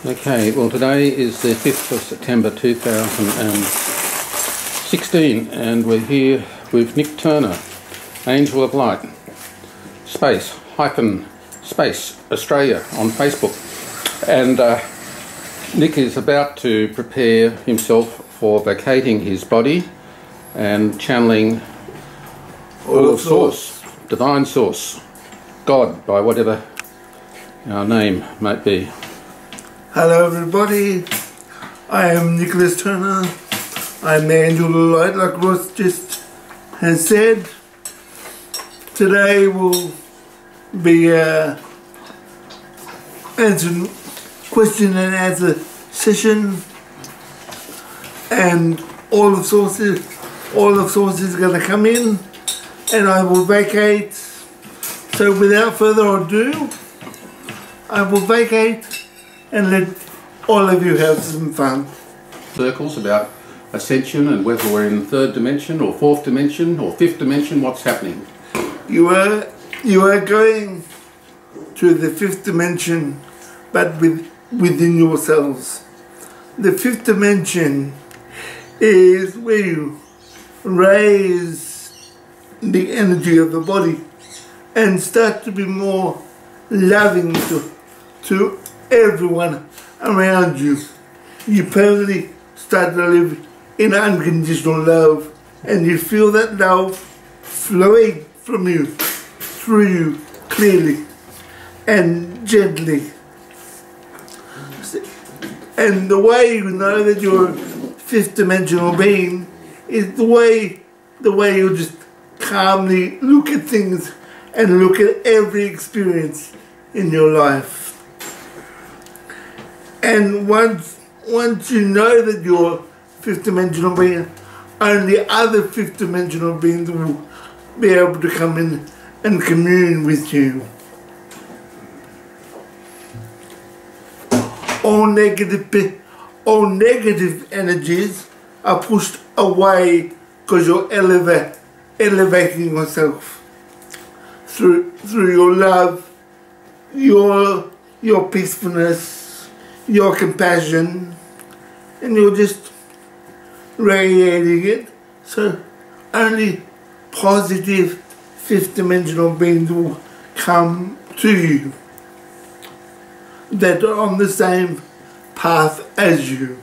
Okay, well today is the 5th of September 2016 and we're here with Nick Turner, Angel of Light, Space Australia on Facebook. And Nick is about to prepare himself for vacating his body and channeling all of Source, Divine Source, God, by whatever our name might be. Hello everybody, I am Nicholas Turner. I'm the Angel of Light, like Ross just has said. Today will be answering question and answer session, and all of Source is going to come in and I will vacate. So without further ado, I will vacate and let all of you have some fun. Circles about Ascension and whether we're in the 3rd dimension or 4th dimension or 5th dimension, what's happening? You are going to the 5th dimension, but within yourselves. The 5th dimension is where you raise the energy of the body and start to be more loving to everyone around you. You permanently start to live in unconditional love, and you feel that love flowing from you, through you, clearly and gently. And the way you know that you're a 5th dimensional being is the way you just calmly look at things and look at every experience in your life. And once you know that you're 5th dimensional being, only other 5th dimensional beings will be able to come in and commune with you. All negative energies are pushed away because you're elevating yourself through your love, your peacefulness, your compassion, and you're just radiating it. So only positive 5th dimensional beings will come to you that are on the same path as you.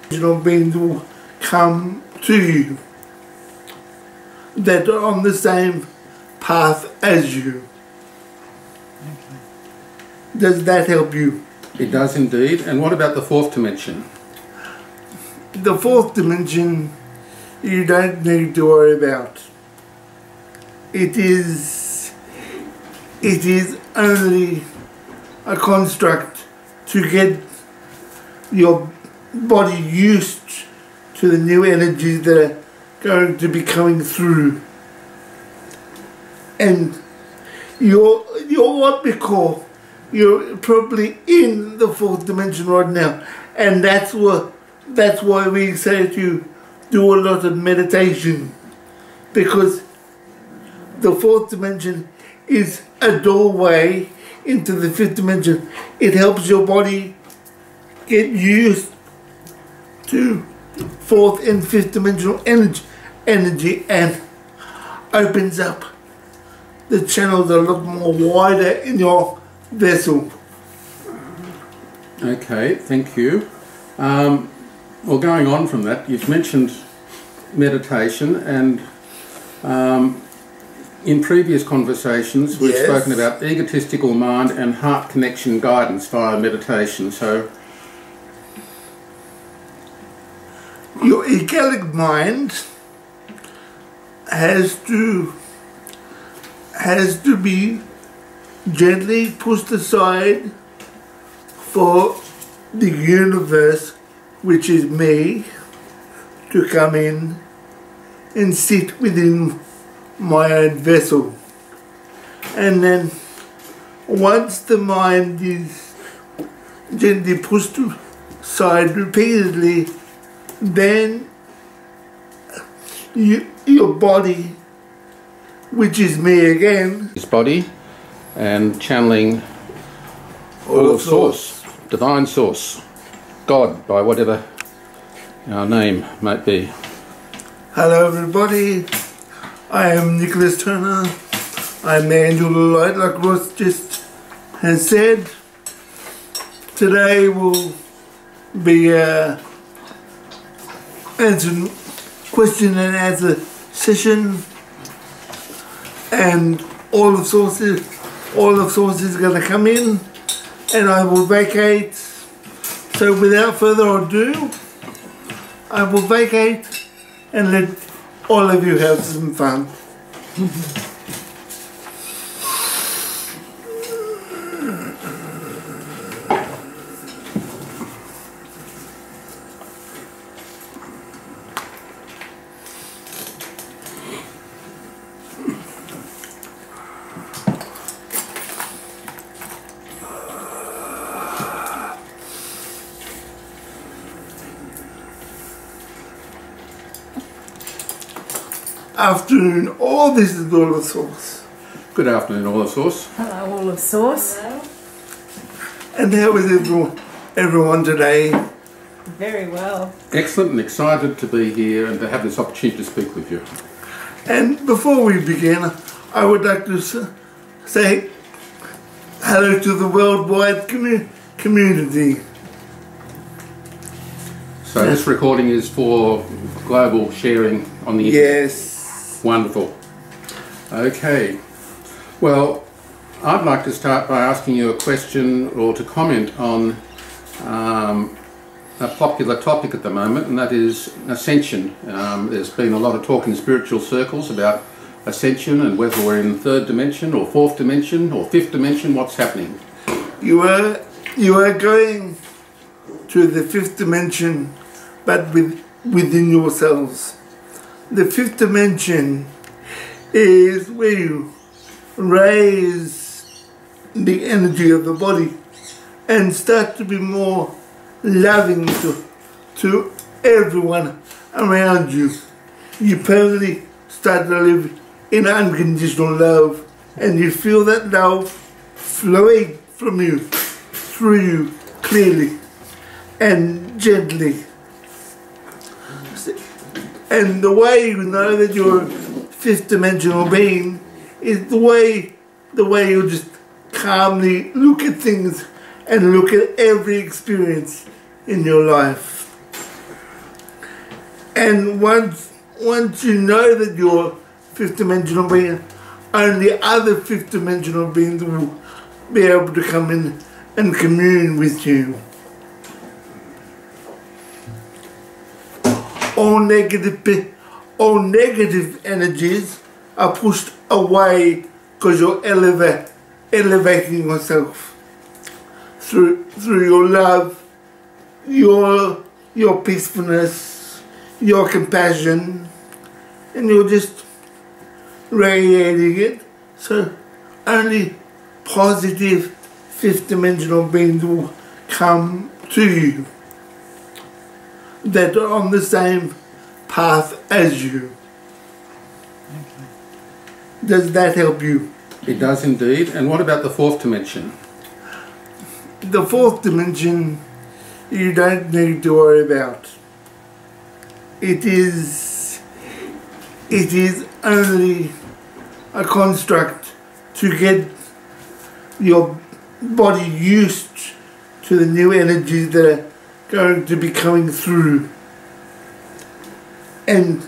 Dimensional beings will come to you that are on the same path as you. Does that help you? It does indeed. And what about the 4th dimension? The 4th dimension you don't need to worry about. It is only a construct to get your body used to the new energies that are going to be coming through. And you're what we call, you're probably in the 4th dimension right now, and that's why we say to do a lot of meditation, because the 4th dimension is a doorway into the 5th dimension. It helps your body get used to 4th and 5th dimensional energy and opens up the channels a lot more wider in your vessel. Okay, thank you. Well, going on from that, you've mentioned meditation, and in previous conversations we've spoken about egotistical mind and heart connection guidance via meditation. So your egalic mind has to be gently pushed aside for the universe, which is me, to come in and sit within my own vessel. And then once the mind is gently pushed aside repeatedly, then your body, which is me again, his body, and channeling all of source, divine source, God, by whatever our name might be. Hello everybody, I am Nicholas Turner. I'm the angel of light, like Ross just has said. Today will be answering question and answer session, and all of sources are going to come in, and I will vacate. So without further ado, I will vacate and let all of you have some fun. Afternoon, all this is all of source. Good afternoon, all of source. Hello, all of source. Hello. And how is everyone today? Very well. Excellent, and excited to be here and to have this opportunity to speak with you. And before we begin, I would like to say hello to the worldwide community. So this recording is for global sharing on the internet. Yes. Wonderful. Okay. Well, I'd like to start by asking you a question or to comment on a popular topic at the moment, and that is Ascension. There's been a lot of talk in spiritual circles about Ascension and whether we're in third dimension or fourth dimension or fifth dimension. What's happening? You are going to the fifth dimension, but within yourselves. The fifth dimension is where you raise the energy of the body and start to be more loving to everyone around you. You permanently start to live in unconditional love, and you feel that love flowing from you, through you, clearly and gently. And the way you know that you're a fifth dimensional being is the way you just calmly look at things and look at every experience in your life. And once you know that you're a fifth dimensional being, only other fifth dimensional beings will be able to come in and commune with you. All negative energies are pushed away because you're elevating yourself through your love, your peacefulness, your compassion, and you're just radiating it. So only positive fifth dimensional beings will come to you that are on the same path as you. Does that help you? It does indeed. And what about the fourth dimension? The fourth dimension you don't need to worry about. It is only a construct to get your body used to the new energies that are going to be coming through, and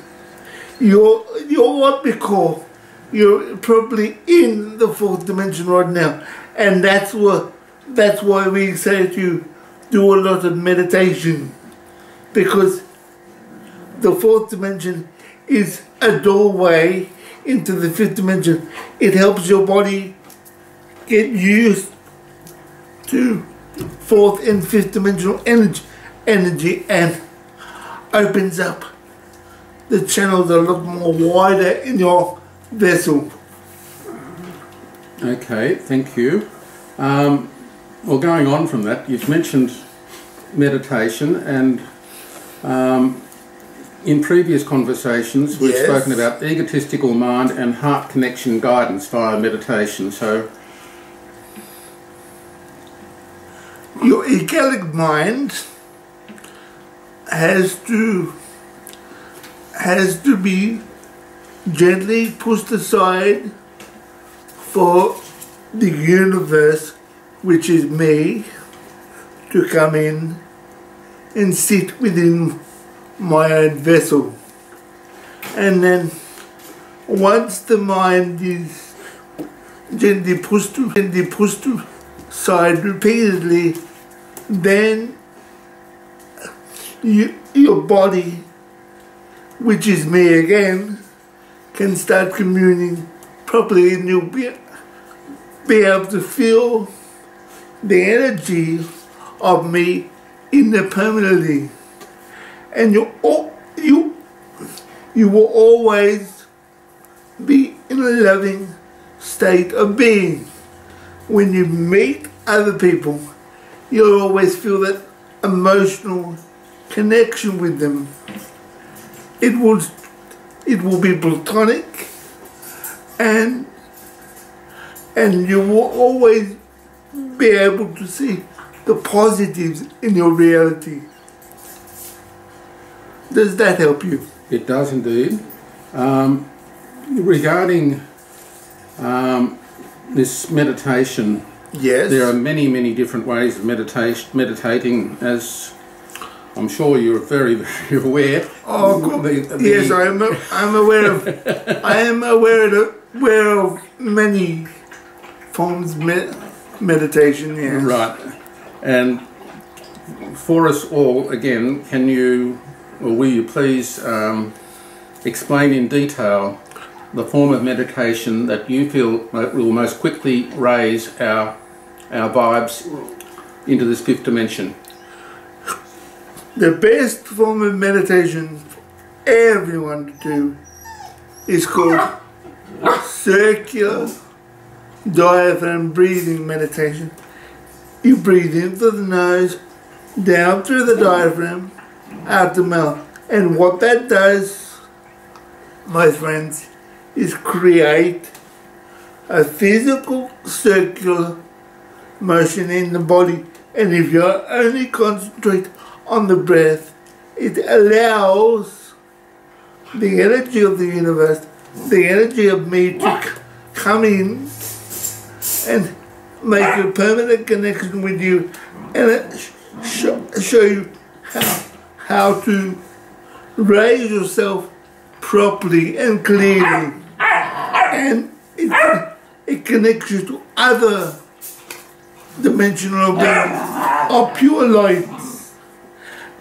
you're what we call, you're probably in the fourth dimension right now, and that's why we say to you, do a lot of meditation, because the fourth dimension is a doorway into the fifth dimension. It helps your body get used to fourth and fifth dimensional energy and opens up the channels a lot more wider in your vessel. Okay, thank you. Well, going on from that, you've mentioned meditation, and in previous conversations we've spoken about egotistical mind and heart connection guidance via meditation. So your egalic mind has to be gently pushed aside for the universe, which is me, to come in and sit within my own vessel. And then once the mind is gently pushed aside repeatedly, then your body, which is me again, can start communing properly, and you'll be able to feel the energy of me in there permanently. And you will always be in a loving state of being. When you meet other people, you'll always feel that emotional connection with them. It will be platonic, and you will always be able to see the positives in your reality. Does that help you? It does indeed. Regarding this meditation, yes, there are many different ways of meditating, as I'm sure you're very, very aware. Oh, yes, I'm aware of. I am aware of many forms of meditation. Yes. Right. And for us all, again, can you, or will you please explain in detail the form of meditation that you feel will most quickly raise our vibes into this fifth dimension? The best form of meditation for everyone to do is called circular diaphragm breathing meditation. You breathe in through the nose, down through the diaphragm, out the mouth. And what that does, my friends, is create a physical circular motion in the body. And if you only concentrate on the breath, it allows the energy of the universe, the energy of me, to come in and make a permanent connection with you, and show you how to raise yourself properly and clearly. And it connects you to other dimensional beings of pure light.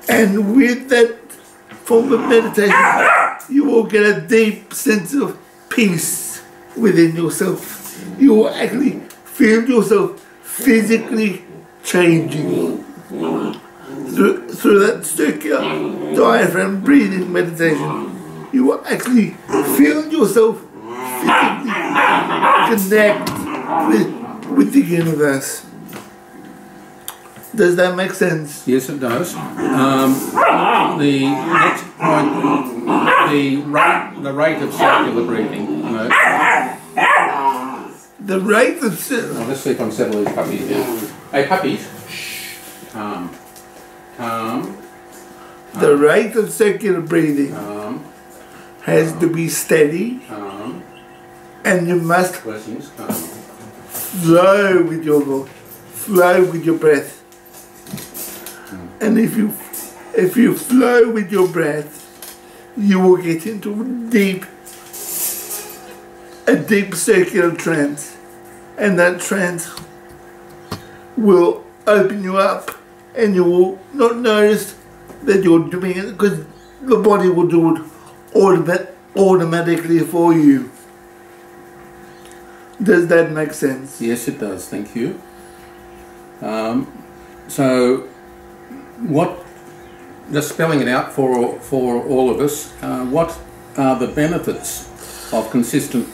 And with that form of meditation, you will get a deep sense of peace within yourself. You will actually feel yourself physically changing through that circular diaphragm breathing meditation. You will actually feel yourself physically connect with the universe. Does that make sense? Yes, it does. The next point, the rate of circular breathing. You know. The rate of circular... Let's see if I can settle these puppies down. Hey, puppies. Calm. The rate of circular breathing has to be steady, and you must flow with your breath. And if you flow with your breath, you will get into a deep circular trance, and that trance will open you up, and you will not notice that you're doing it, because the body will do it automatically for you. Does that make sense? Yes, it does. Thank you. So, just spelling it out for all of us, what are the benefits of consistent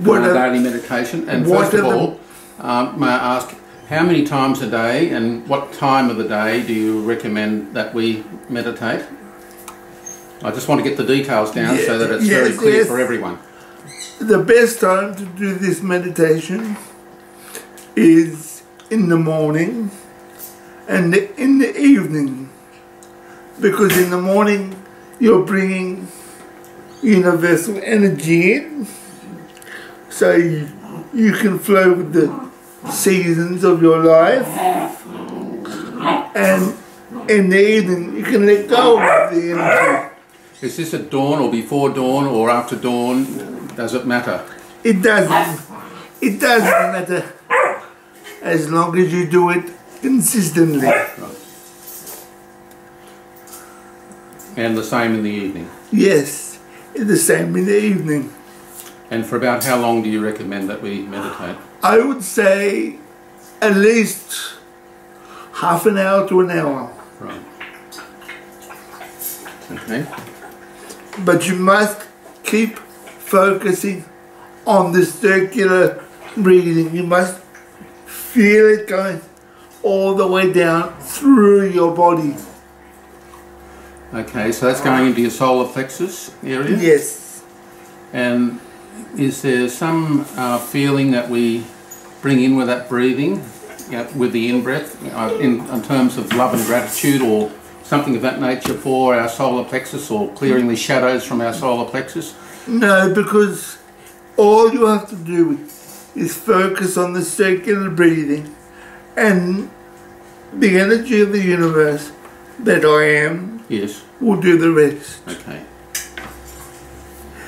daily meditation? And first of all, may I ask, how many times a day and what time of the day do you recommend that we meditate? I just want to get the details down so that it's very clear for everyone. The best time to do this meditation is in the morning and in the evening, because in the morning you're bringing universal energy in, so you can flow with the seasons of your life, and in the evening you can let go of the energy. Is this at dawn or before dawn or after dawn? Does it matter? It doesn't. It doesn't matter as long as you do it consistently. Right. And the same in the evening? Yes, it's the same in the evening. And for about how long do you recommend that we meditate? I would say at least half an hour to an hour. Right. Okay. But you must keep focusing on the circular breathing. You must feel it going all the way down through your body. Okay, so that's going into your solar plexus area? Yes. And is there some feeling that we bring in with that breathing, with the in-breath, in terms of love and gratitude or something of that nature for our solar plexus, or clearing the shadows from our solar plexus? No, because all you have to do is focus on the circular breathing, and the energy of the universe that I am, yes, will do the rest. Okay.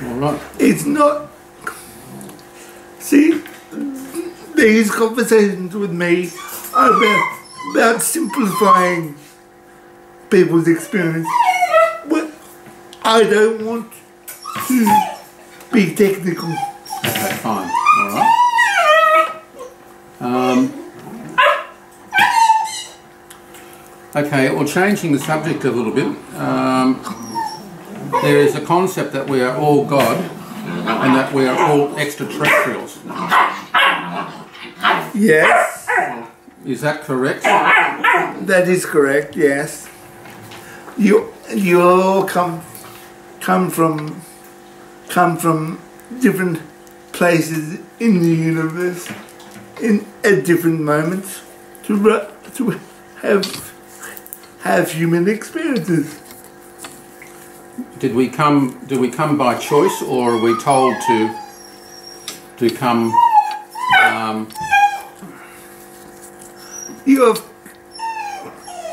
All right. It's not... See, these conversations with me are about simplifying people's experience. But I don't want to be technical. Okay, fine. All right. Okay, well, changing the subject a little bit, there is a concept that we are all God and that we are all extraterrestrials. Yes. Is that correct? That is correct, yes. You all come from different places in the universe at different moments to have human experiences. Did we come by choice, or are we told to come?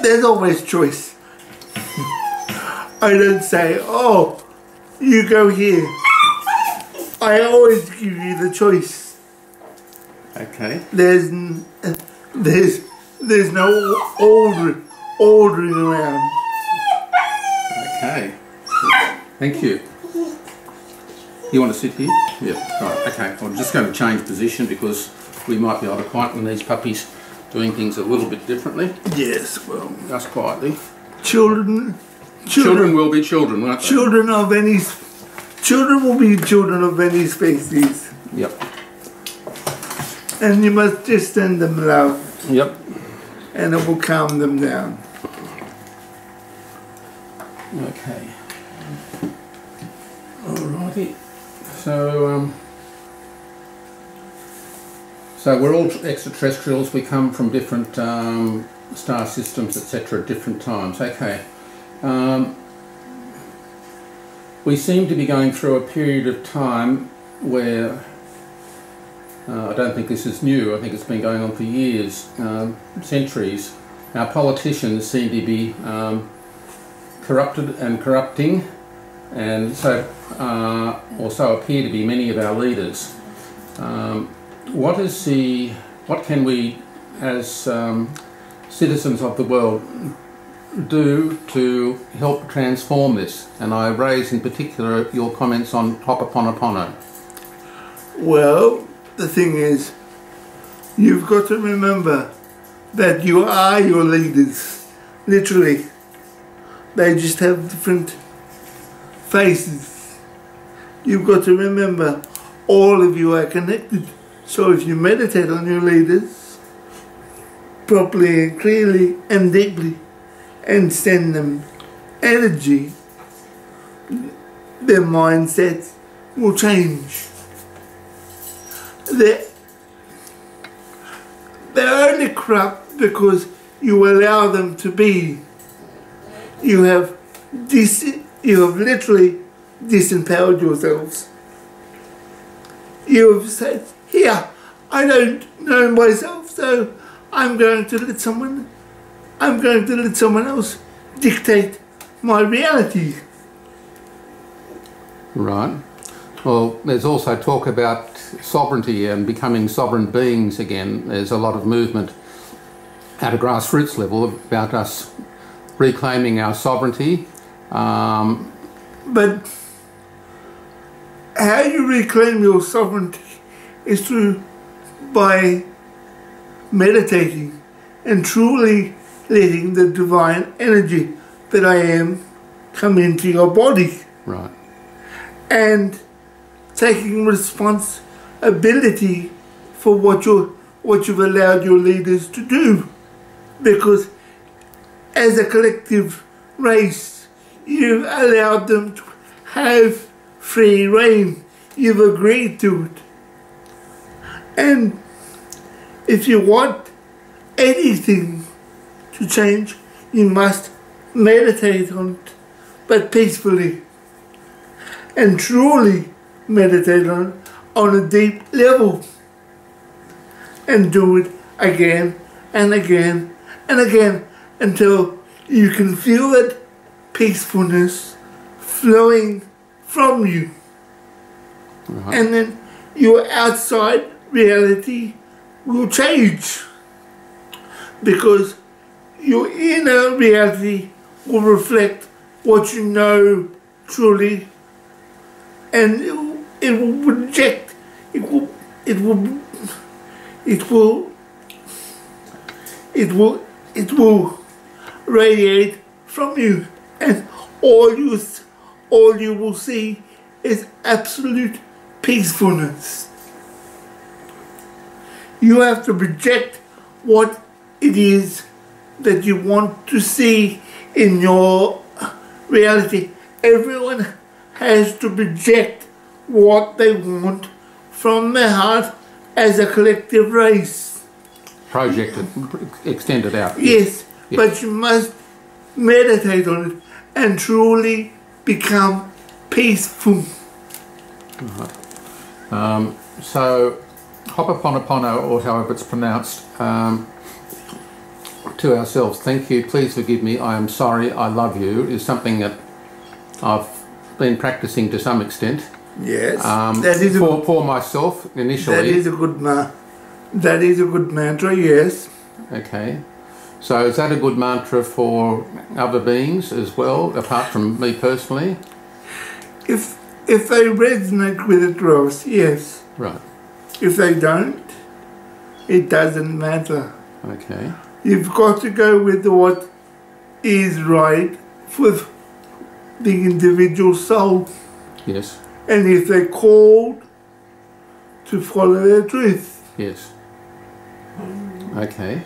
There's always choice. I don't say, oh, you go here. I always give you the choice. Okay. There's no ordering around. Okay. Thank you. You want to sit here? Yeah. Right. Okay. I'm just going to change position because we might be able to quieten these puppies doing things a little bit differently. Yes. Well, just quietly. Children will be children, won't they? Children will be children of any species. Yep. And you must just send them love. Yep. And it will calm them down. Okay. Alrighty. So we're all extraterrestrials. We come from different star systems, etc., at different times. Okay. We seem to be going through a period of time where I don't think this is new. I think it's been going on for years, centuries. Our politicians seem to be corrupted and corrupting, and so also appear to be many of our leaders. What can we, as citizens of the world, do to help transform this? And I raise in particular your comments on Ho'oponopono. Well, the thing is, you've got to remember that you are your leaders, literally. They just have different faces. You've got to remember all of you are connected. So if you meditate on your leaders properly and clearly and deeply and send them energy, their mindset will change. There only corrupt because you allow them to be. You have literally disempowered yourselves. You have said, here, I don't know myself, so I'm going to let someone else dictate my reality. Right. Well, there's also talk about sovereignty and becoming sovereign beings again. There's a lot of movement at a grassroots level about us reclaiming our sovereignty. But how you reclaim your sovereignty is by meditating and truly letting the divine energy that I am come into your body. Right. And taking responsibility for what you've allowed your leaders to do. Because as a collective race, you've allowed them to have free reign. You've agreed to it. And if you want anything to change, you must meditate on it, but peacefully. And truly meditate on a deep level. And do it again and again and again until you can feel that peacefulness flowing from you. Right. And then your outside reality will change, because your inner reality will reflect what you know truly, and it will project, it will radiate from you, and all you will see is absolute peacefulness. You have to project what it is that you want to see in your reality. Everyone has to project what they want from their heart as a collective race. Projected, extended out. Yes, yes. But you must meditate on it and truly become peaceful. Right. So, Ho'oponopono, or however it's pronounced, to ourselves, thank you, please forgive me, I am sorry, I love you, is something that I've been practicing to some extent. Yes, for myself initially. That is a good mantra. Yes. Okay, so is that a good mantra for other beings as well, apart from me personally? If they resonate with it, Ross, yes. Right. If they don't, it doesn't matter. Okay. You've got to go with what is right for the individual soul. Yes. And if they're called to follow their truth. Yes. Okay.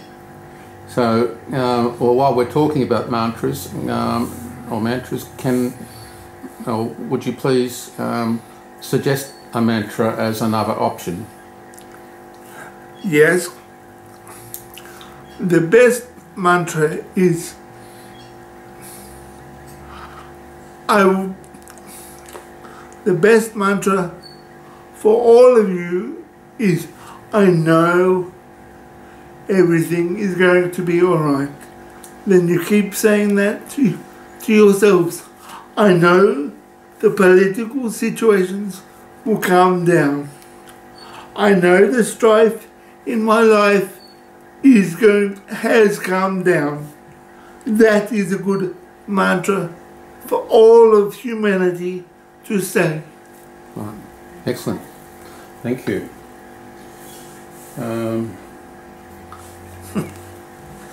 So, well, while we're talking about mantras, would you please suggest a mantra as another option? Yes. The best mantra is the best mantra for all of you is, I know everything is going to be alright. Then you keep saying that to yourselves. I know the political situations will calm down. I know the strife in my life has calmed down. That is a good mantra for all of humanity to say. Right. Excellent. Thank you.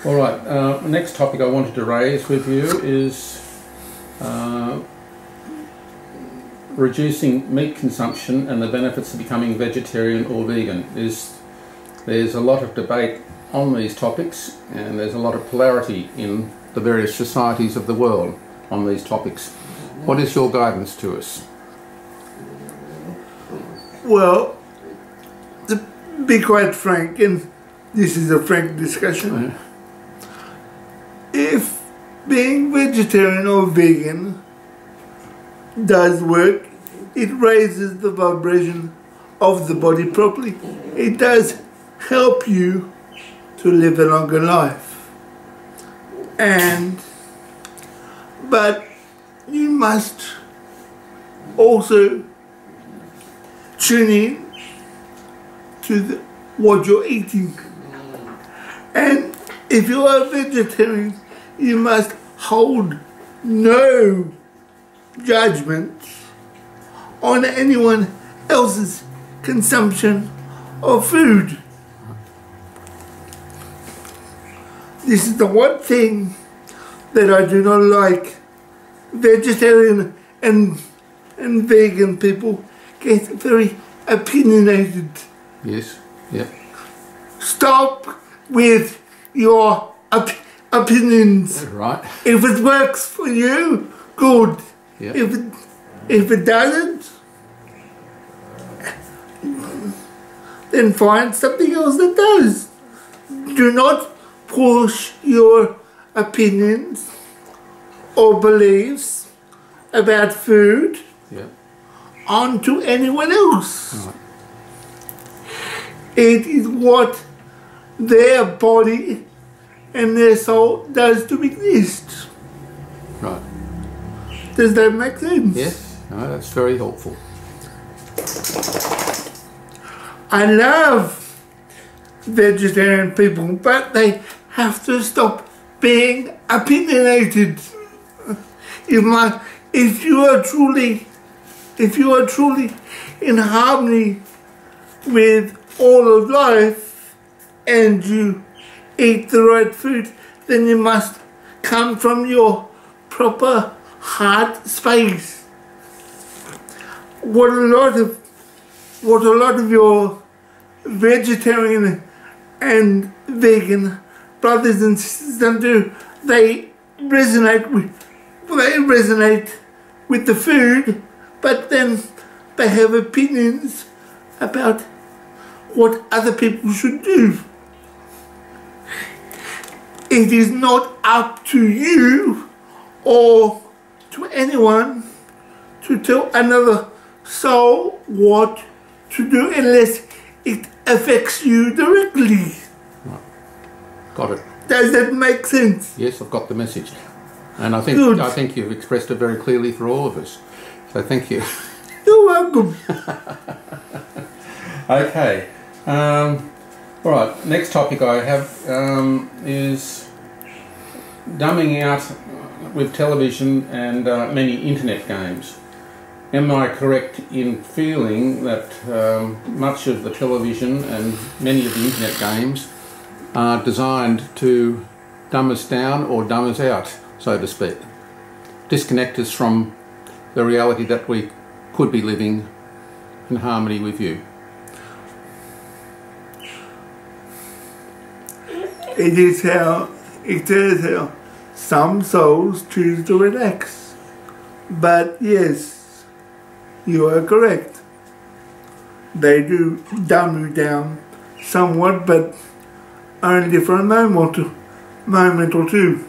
All right. Next topic I wanted to raise with you is reducing meat consumption and the benefits of becoming vegetarian or vegan. There's a lot of debate on these topics, and there's a lot of polarity in the various societies of the world on these topics. What is your guidance to us? Well, to be quite frank, and this is a frank discussion. If being vegetarian or vegan does work, it raises the vibration of the body properly. It does help you to live a longer life. But you must also tune in to what you're eating. And if you are a vegetarian, you must hold no judgment on anyone else's consumption of food. This is the one thing that I do not like. Vegetarian and vegan people get very opinionated. Yes, yeah. Stop with your opinions. Right. If it works for you, good. Yeah. If it doesn't, then find something else that does. Do not push your opinions or beliefs about food onto anyone else. Right. It is what their body and their soul does to exist. Right. Does that make sense? Yes, no, that's very helpful. I love vegetarian people, but they have to stop being opinionated. If you are truly in harmony with all of life and you eat the right food, then you must come from your proper heart space. What a lot of your vegetarian and vegan brothers and sisters do, they resonate with the food, but then they have opinions about what other people should do. It is not up to you or to anyone to tell another soul what to do unless it affects you directly. Right. Got it. Does that make sense? Yes, I've got the message. And I think you've expressed it very clearly for all of us. So thank you. You're welcome. Okay. All right. Next topic I have is dumbing out with television and many internet games. Am I correct in feeling that much of the television and many of the internet games are designed to dumb us down or dumb us out, so to speak? Disconnect us from the reality that we could be living in harmony with you. It is how some souls choose to relax. But yes, you are correct. They do dumb you down somewhat, but only for a moment or two.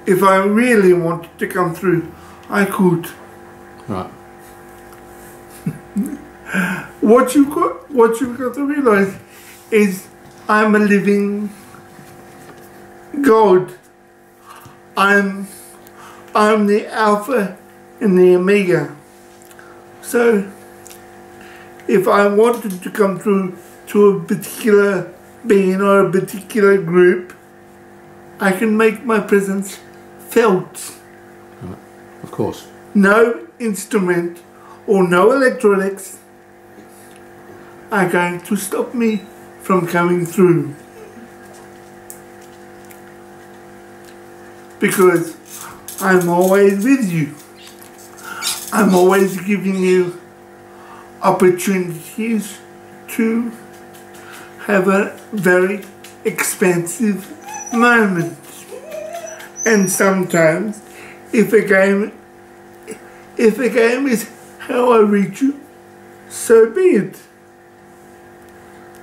If I really wanted to come through, I could. Right. What you've got to realize is I'm a living God. I'm the Alpha and the Omega. So if I wanted to come through to a particular being or a particular group, I can make my presence felt. Right. Of course. No instrument or no electronics are going to stop me from coming through. Because I'm always with you. I'm always giving you opportunities to have a very expansive moment. And sometimes, if a game is how I reach you, so be it.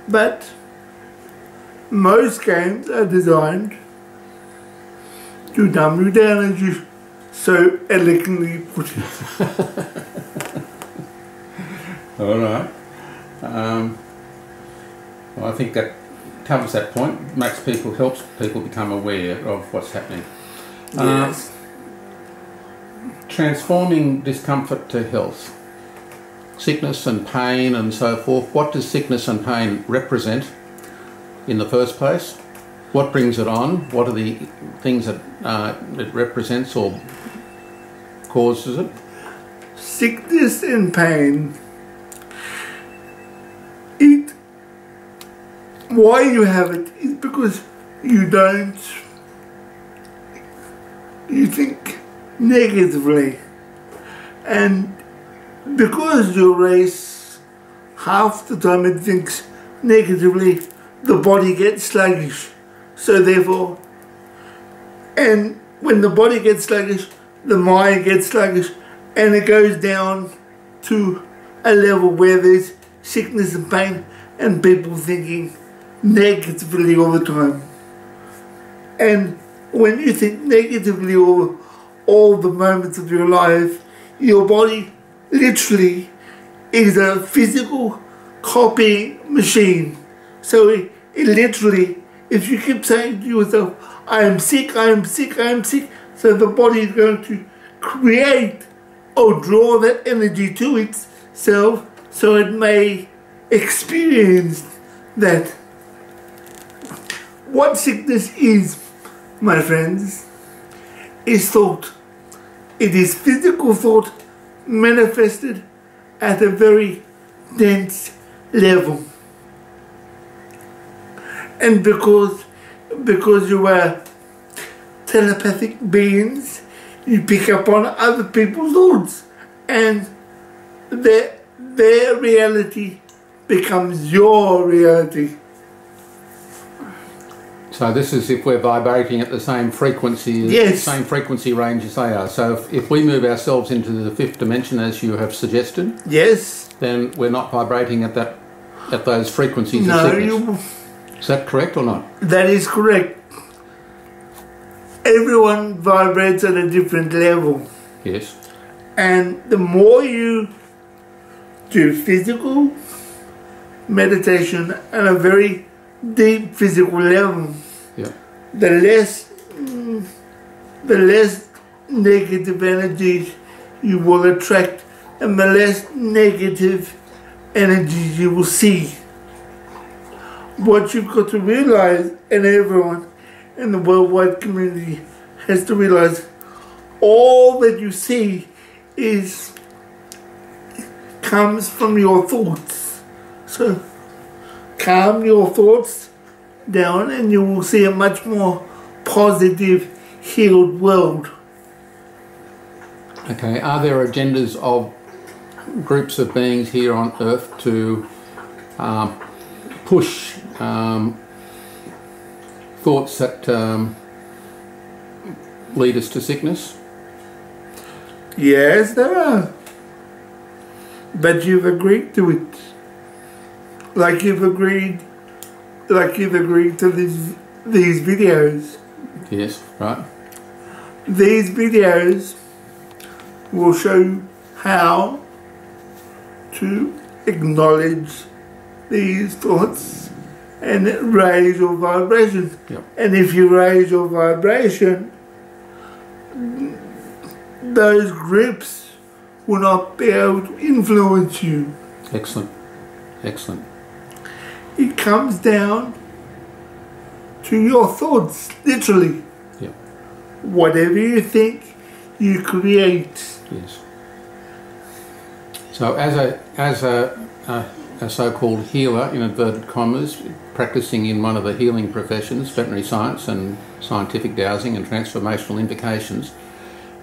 But most games are designed to dumb you down, as you so elegantly put it. All right. Well, I think that covers that point. Helps people become aware of what's happening. Yes. Transforming discomfort to health. Sickness and pain and so forth. What does sickness and pain represent in the first place? What brings it on? What are the things that it represents or causes it? Sickness and pain. Why you have it is because you think negatively, and because your race half the time it thinks negatively, the body gets sluggish. So therefore, and when the body gets sluggish, the mind gets sluggish, and it goes down to a level where there's sickness and pain and people thinking negatively all the time. And when you think negatively all the moments of your life, your body literally is a physical copying machine. So it literally, if you keep saying to yourself, I am sick, I am sick, I am sick, so the body is going to create or draw that energy to itself so it may experience that. What sickness is, my friends, is thought. It is physical thought manifested at a very dense level. And because you are telepathic beings, you pick up on other people's thoughts, and their reality becomes your reality. So this is if we're vibrating at the same frequency, yes, same frequency range as they are. So if we move ourselves into the fifth dimension, as you have suggested, yes, then we're not vibrating at those frequencies of sickness. Is that correct or not? That is correct. Everyone vibrates at a different level. Yes. And the more you do physical meditation at a very deep physical level, yeah, the less negative energies you will attract, and the less negative energies you will see. What you've got to realize, and everyone in the worldwide community has to realize, all that you see comes from your thoughts. So calm your thoughts down and you will see a much more positive, healed world. Okay, are there agendas of groups of beings here on Earth to push thoughts that lead us to sickness? Yes, there are. But you've agreed to it. Like you've agreed to these videos. Yes, right. These videos will show you how to acknowledge these thoughts and raise your vibration. Yep. And if you raise your vibration, those groups will not be able to influence you. Excellent. Excellent. It comes down to your thoughts, literally. Yeah. Whatever you think, you create. Yes. So as a so-called healer, in inverted commas, practicing in one of the healing professions, veterinary science and scientific dowsing and transformational invocations,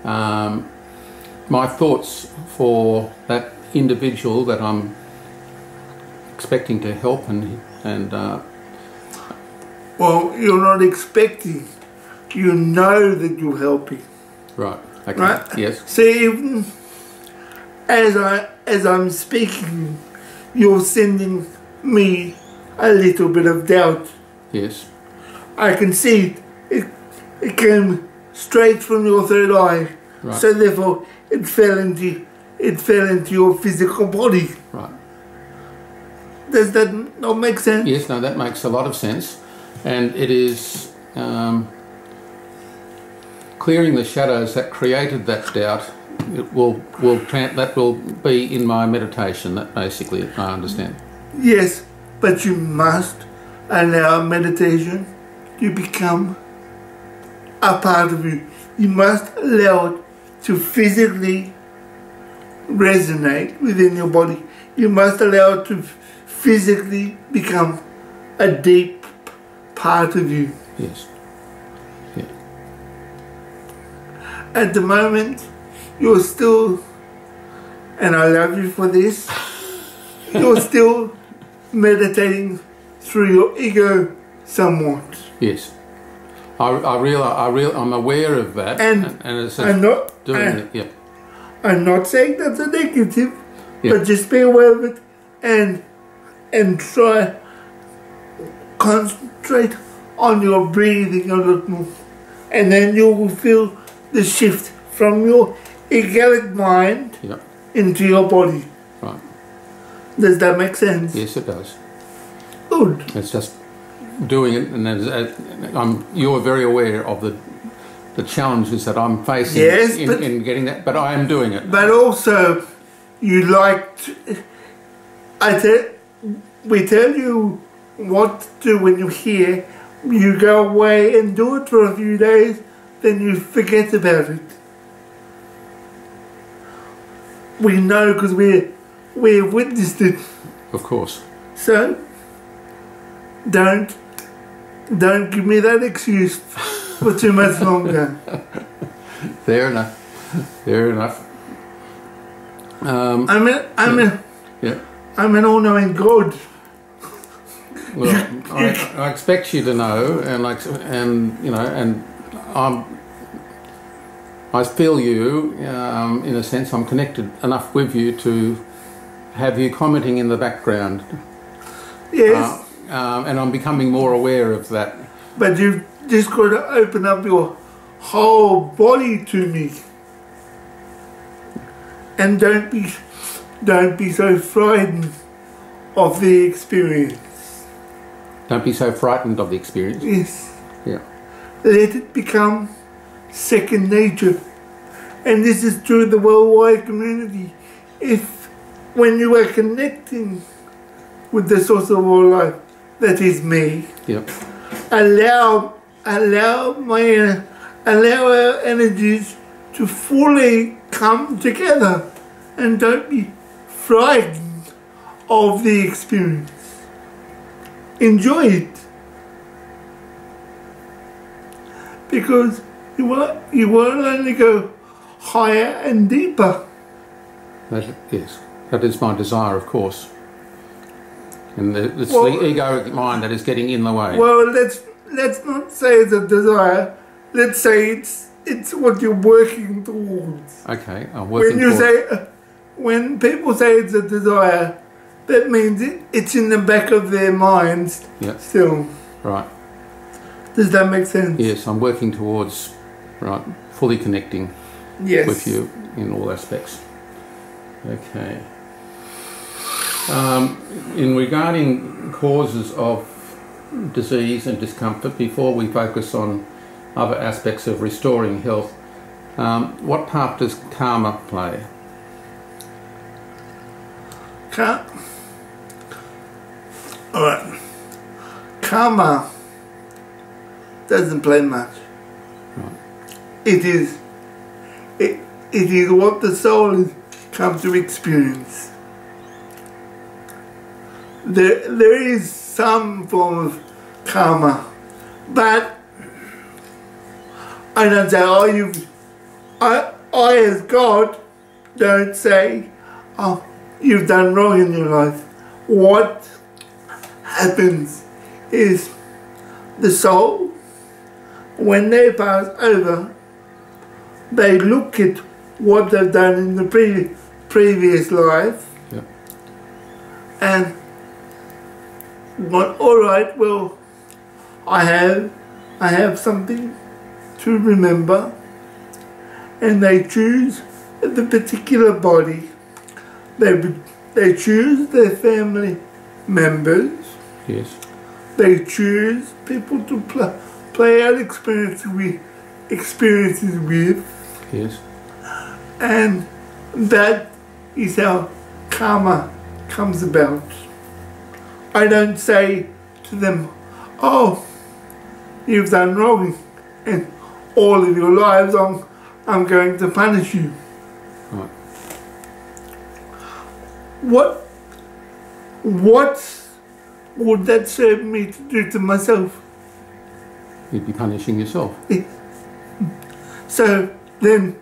my thoughts for that individual that I'm expecting to help and well, you're not expecting. You know that you're helping. Right. Okay. Right? Yes. See, even as I'm speaking, you're sending me a little bit of doubt. Yes. I can see it. It came straight from your third eye. Right. So therefore, it fell into your physical body. Right. Does that not make sense? Yes, no, that makes a lot of sense. And it is clearing the shadows that created that doubt. It that will be in my meditation. That basically, I understand. Yes, but you must allow meditation to become a part of you. You must allow it to physically resonate within your body. You must allow it to physically become a deep part of you. Yes. Yeah. At the moment, you're still, and I love you for this, you're still meditating through your ego somewhat. Yes. I'm aware of that, and it's doing it. Yeah. I'm not saying that's a negative, yeah. but just be aware of it and try concentrate on your breathing a little more, and then you will feel the shift from your egalic mind yeah. into your body. Right. Does that make sense? Yes, it does. Good. It's just doing it, and you're very aware of the challenges that I'm facing in getting that, but I am doing it. But also, you like to, we tell you what to do when you're here. You go away and do it for a few days, then you forget about it. We know because we've witnessed it. Of course. So, don't give me that excuse for too much longer. Fair enough. Fair enough. I'm an all-knowing God. Well, I expect you to know, and I feel you. In a sense, I'm connected enough with you to have you commenting in the background. Yes. And I'm becoming more aware of that. But you've just got to open up your whole body to me, and don't be so frightened of the experience. Don't be so frightened of the experience. Yes. Yeah. Let it become second nature. And this is true of the worldwide community. If when you are connecting with the source of all life, that is me, yep. allow our energies to fully come together, and don't be frightened of the experience. Enjoy it, because you will only go higher and deeper. Yes, that is my desire, of course. And it's the egoic mind that is getting in the way. Well, let's not say it's a desire. Let's say it's what you're working towards. Okay, I'm working towards. When people say it's a desire, that means it's in the back of their minds. Yep. Still. Right. Does that make sense? Yes, I'm working towards fully connecting with you in all aspects. Okay. In regarding causes of disease and discomfort, before we focus on other aspects of restoring health, what part does karma play? Alright. Karma doesn't play much. Right. It is what the soul has come to experience. There is some form of karma, but I don't say, I as God don't say, oh, you've done wrong in your life. What happens is the soul, when they pass over, they look at what they've done in the previous life, yep. and all right, well, I have something to remember, and they choose the particular body. They choose their family members. Yes. They choose people to play out experiences with. Yes. And that is how karma comes about. I don't say to them, oh, you've done wrong, and all of your lives I'm going to punish you. Right. What would that serve me to do to myself? You'd be punishing yourself. So then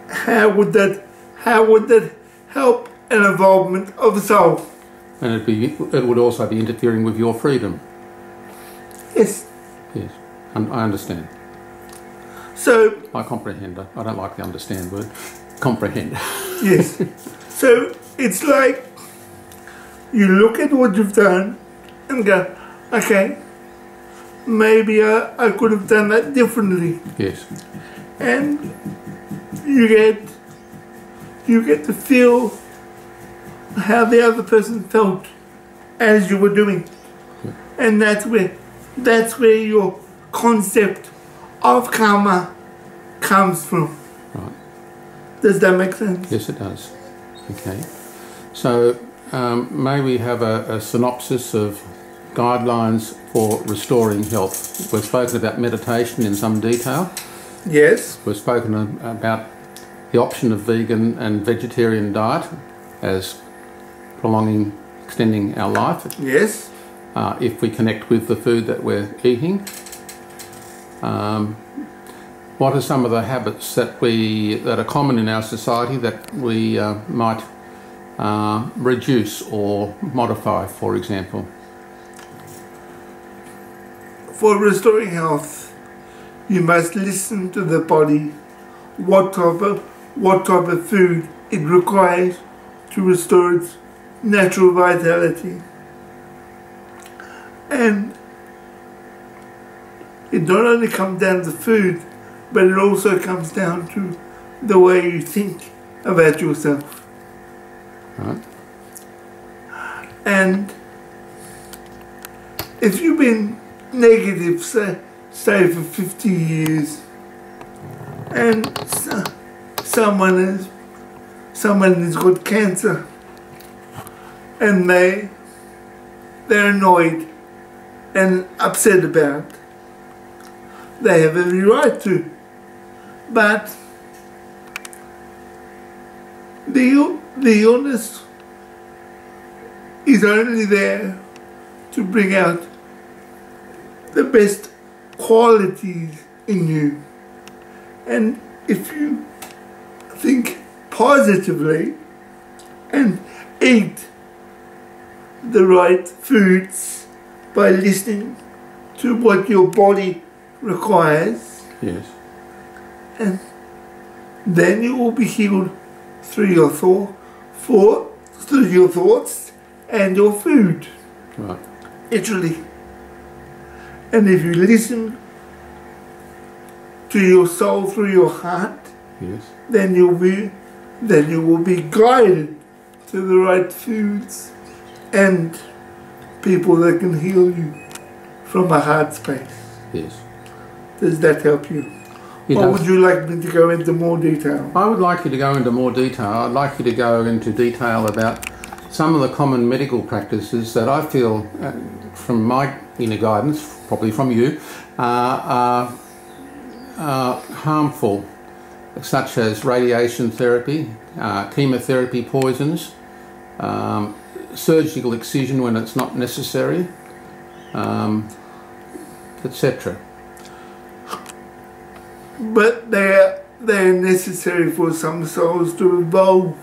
how would that help an involvement of the soul? And it would also be interfering with your freedom. Yes. Yes. I understand. So I comprehend. I don't like the understand word. Comprehend. yes. So it's like you look at what you've done and go, okay, maybe I could have done that differently. Yes. And you get to feel how the other person felt as you were doing. Yeah. And that's where your concept of karma comes from. Right. Does that make sense? Yes, it does. Okay. So may we have a synopsis of guidelines for restoring health? We've spoken about meditation in some detail. Yes. We've spoken about the option of vegan and vegetarian diet as extending our life. Yes. If we connect with the food that we're eating. What are some of the habits that are common in our society that we might reduce or modify, for example? For restoring health, you must listen to the body, what type of food it requires to restore its natural vitality. And it not only comes down to food, but it also comes down to the way you think about yourself. Right. And if you've been negative, say for 50 years, and someone has got cancer, and they're annoyed and upset about it, they have every right to. But the illness is only there to bring out the best qualities in you. And if you think positively and eat the right foods by listening to what your body requires, Yes. and then you will be healed through your thoughts and your food. Right. Literally. And if you listen to your soul through your heart, Yes. then you will be guided to the right foods and people that can heal you from a heart space. Yes. Does that help you? It Or does. would you like me to go into more detail? I would like you to go into more detail. I'd like you to go into detail about some of the common medical practices that I feel, from my inner guidance, probably from you, are harmful, such as radiation therapy, chemotherapy poisons, surgical excision when it's not necessary, etc. But they're necessary for some souls to evolve.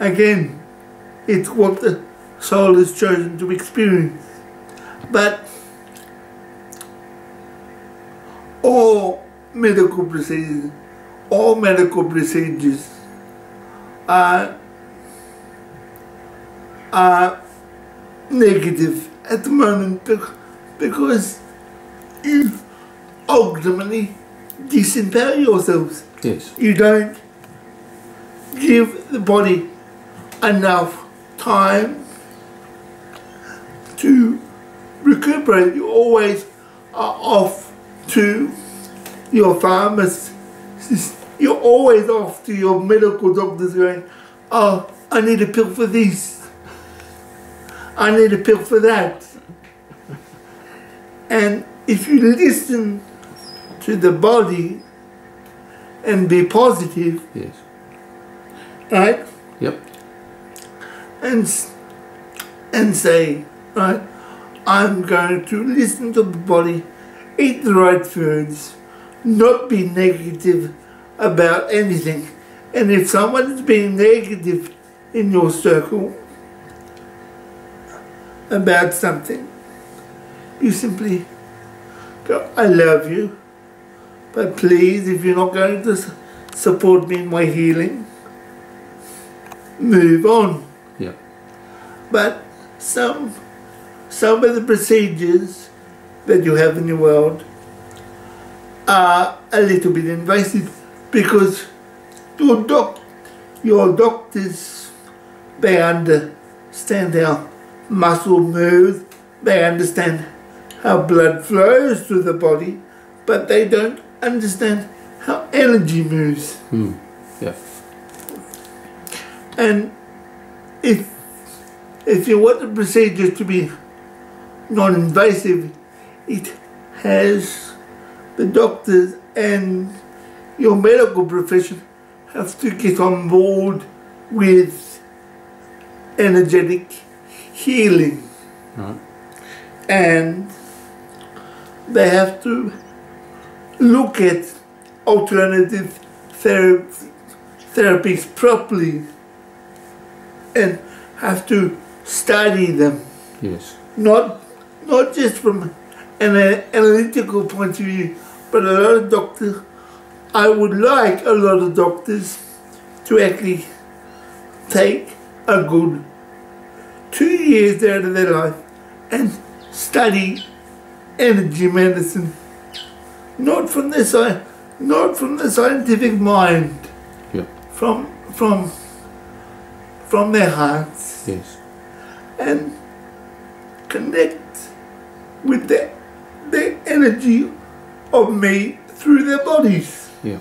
Again, it's what the soul has chosen to experience. But all medical procedures are negative at the moment because you ultimately disempower yourselves. Yes. You don't give the body enough time to recuperate. You always are off to your pharmacist. You're always off to your medical doctors going, oh, I need a pill for this. I need a pill for that. And if you listen to the body and be positive, yes, right? yep, And say, right, I'm going to listen to the body, eat the right foods, not be negative about anything. And if someone is being negative in your circle about something, you simply go, I love you, but please, if you're not going to support me in my healing, move on. yep, But some of the procedures that you have in your world are a little bit invasive because your doctors, they understand how muscle moves, they understand how blood flows through the body, but they don't understand how energy moves. yeah, And if you want the procedure to be non-invasive, it has the doctors and your medical profession have to get on board with energetic healing. right, And they have to look at alternative therapies properly and have to study them, yes, not just from an analytical point of view, but a lot of doctors, I would like a lot of doctors to actually take a good 2 years out of their life and study energy medicine, not from the scientific mind, yeah, from their hearts, yes, and connect with the energy of me through their bodies. yeah,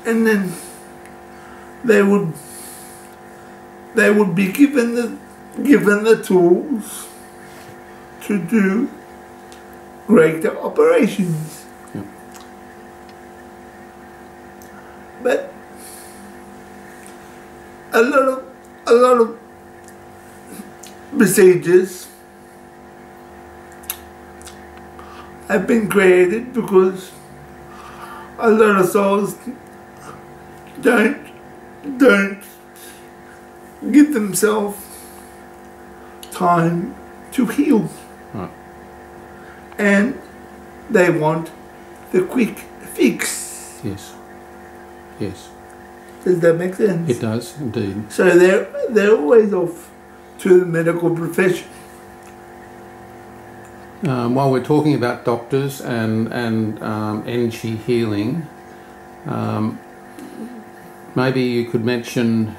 And then they would be given the tools to do greater operations. yeah, But a lot of procedures have been created because a lot of souls don't give themselves time to heal, right, and they want the quick fix. yes, yes, Does that make sense? it does indeed. So they're always off to the medical profession. While we're talking about doctors and energy healing, maybe you could mention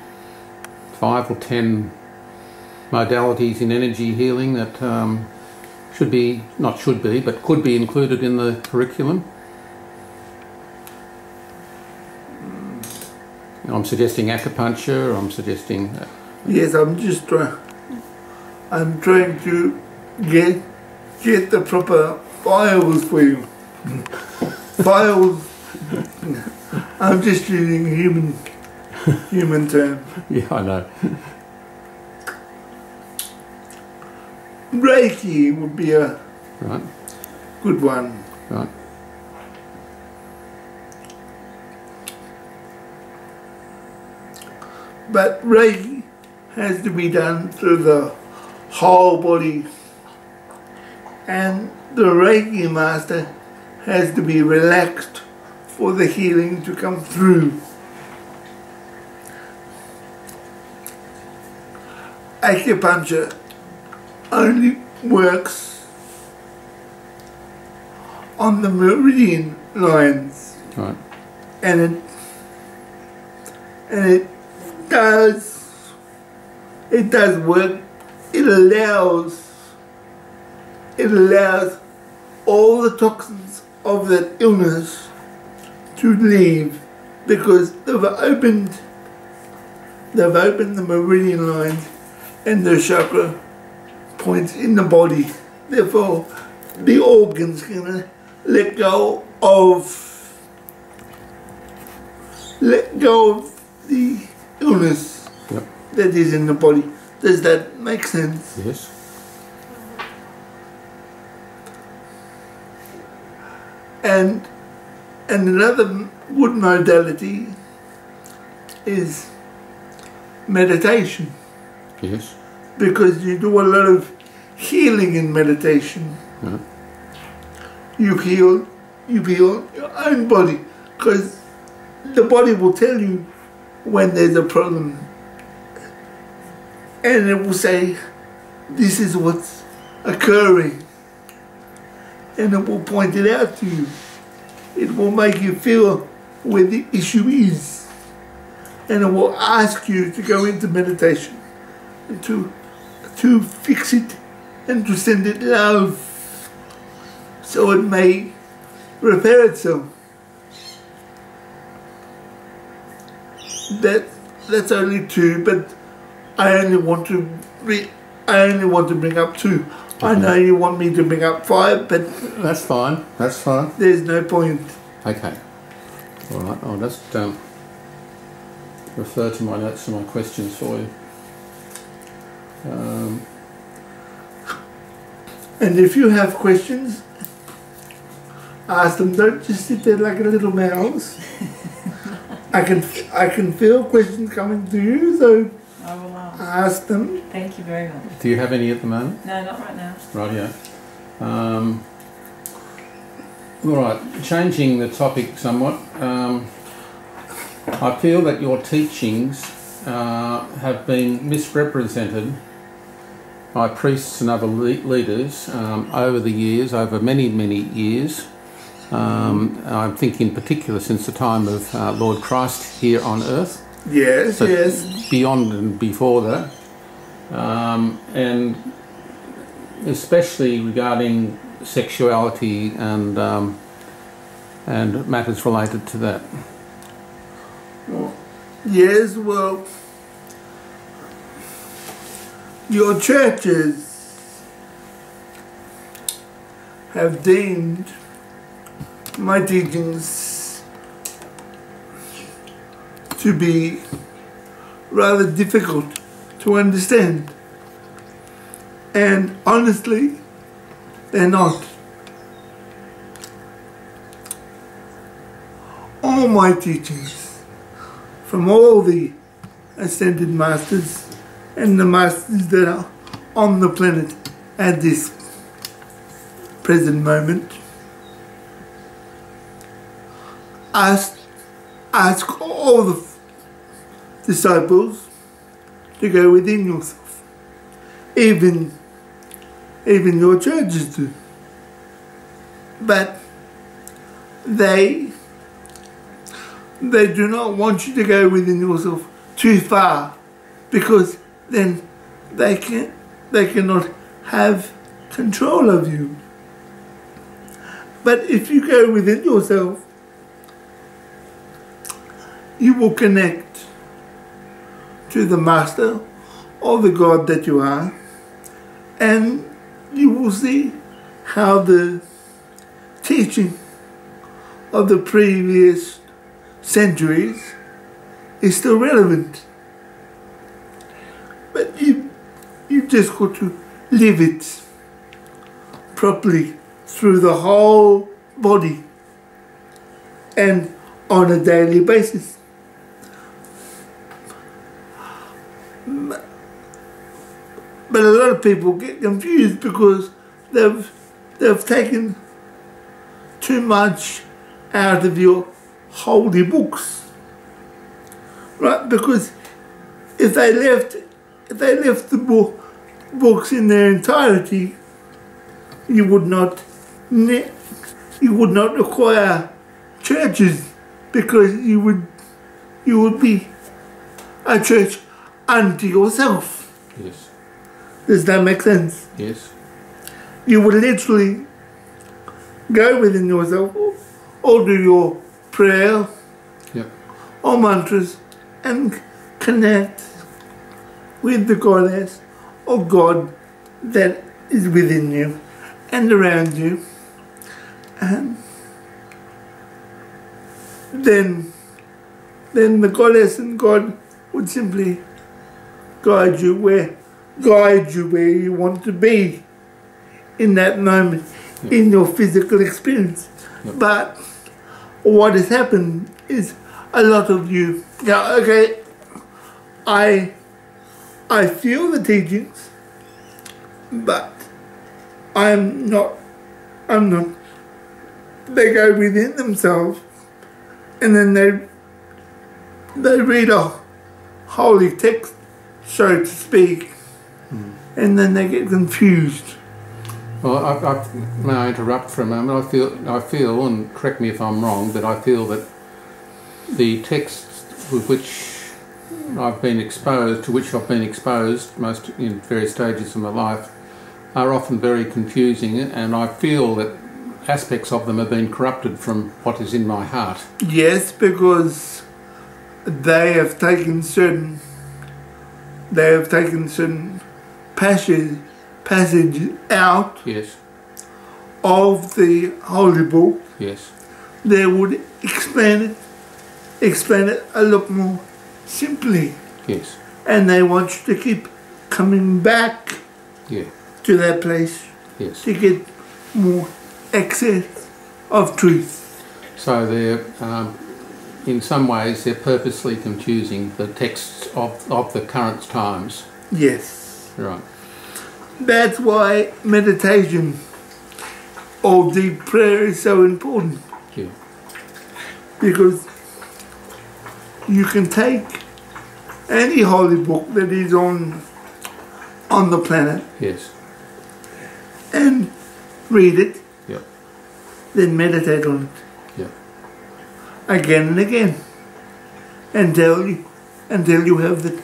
5 or 10 modalities in energy healing that could be included in the curriculum. I'm suggesting acupuncture. I'm suggesting. Yes, I'm trying to get the proper files for you. Files. I'm just using human term. Yeah, I know. Reiki would be a Right, good one. right, But Reiki has to be done through the whole body. And the Reiki master has to be relaxed for the healing to come through. Acupuncture only works on the meridian lines. Right. And it does work. It allows all the toxins of that illness to leave, because they've opened the meridian lines and the chakra points in the body. Therefore, the organs can let go of the illness that is in the body. Does that make sense? Yes. And another good modality is meditation. Yes. Because you do a lot of healing in meditation. Yeah. You heal your own body, because the body will tell you when there's a problem, and it will say, this is what's occurring, and it will point it out to you. It will make you feel where the issue is, and it will ask you to go into meditation and to fix it and to send it love so it may repair itself. That's only two, but I only want to bring up two. Okay. I know you want me to bring up 5, but that's fine. That's fine. There's no point. Okay. All right. I'll just refer to my notes and my questions for you. And if you have questions, ask them. Don't just sit there like a little mouse. I can feel questions coming to you, so I will ask them. Thank you very much. Do you have any at the moment? No, not right now. Right, yeah. All right, changing the topic somewhat. I feel that your teachings have been misrepresented by priests and other leaders over the years, over many, many years. I think in particular since the time of Lord Christ here on earth. Yes, but yes. Beyond and before that. And especially regarding sexuality and matters related to that. Yes, well, your churches have deemed my teachings to be rather difficult to understand, and honestly, they're not. All my teachings, from all the ascended masters and the masters that are on the planet at this present moment, ask all the disciples to go within yourself. Even your churches do. But they do not want you to go within yourself too far, because then they cannot have control of you. But if you go within yourself, you will connect to the Master or the God that you are, and you will see how the teaching of the previous centuries is still relevant. But you've just got to live it properly through the whole body and on a daily basis. But a lot of people get confused because they've taken too much out of your holy books, right? Because if they left the book books in their entirety, you would not require churches, because you would be a church unto yourself. Yes. Does that make sense? Yes. You would literally go within yourself or do your prayer or mantras and connect with the goddess or God that is within you and around you, and then the goddess and God would simply guide you where you want to be in that moment in your physical experience. But what has happened is a lot of you, I feel the teachings, but I'm not. They go within themselves, and then they read a holy text, so to speak, and then they get confused. Well, may I interrupt for a moment? I feel, and correct me if I'm wrong, but I feel that the texts with which I've been exposed, most in various stages of my life, are often very confusing, and I feel that aspects of them have been corrupted from what is in my heart. Yes, because they have taken certain passage out of the holy book. Yes. They would explain it a lot more simply. Yes. And they want you to keep coming back to that place to get more access of truth. So they're, in some ways, they're purposely confusing the texts of the current times. Yes. Right. That's why meditation or deep prayer is so important. Yeah. Because you can take any holy book that is on the planet. Yes. And read it. Yep. Then meditate on it. Yep. Again and again. Until you have that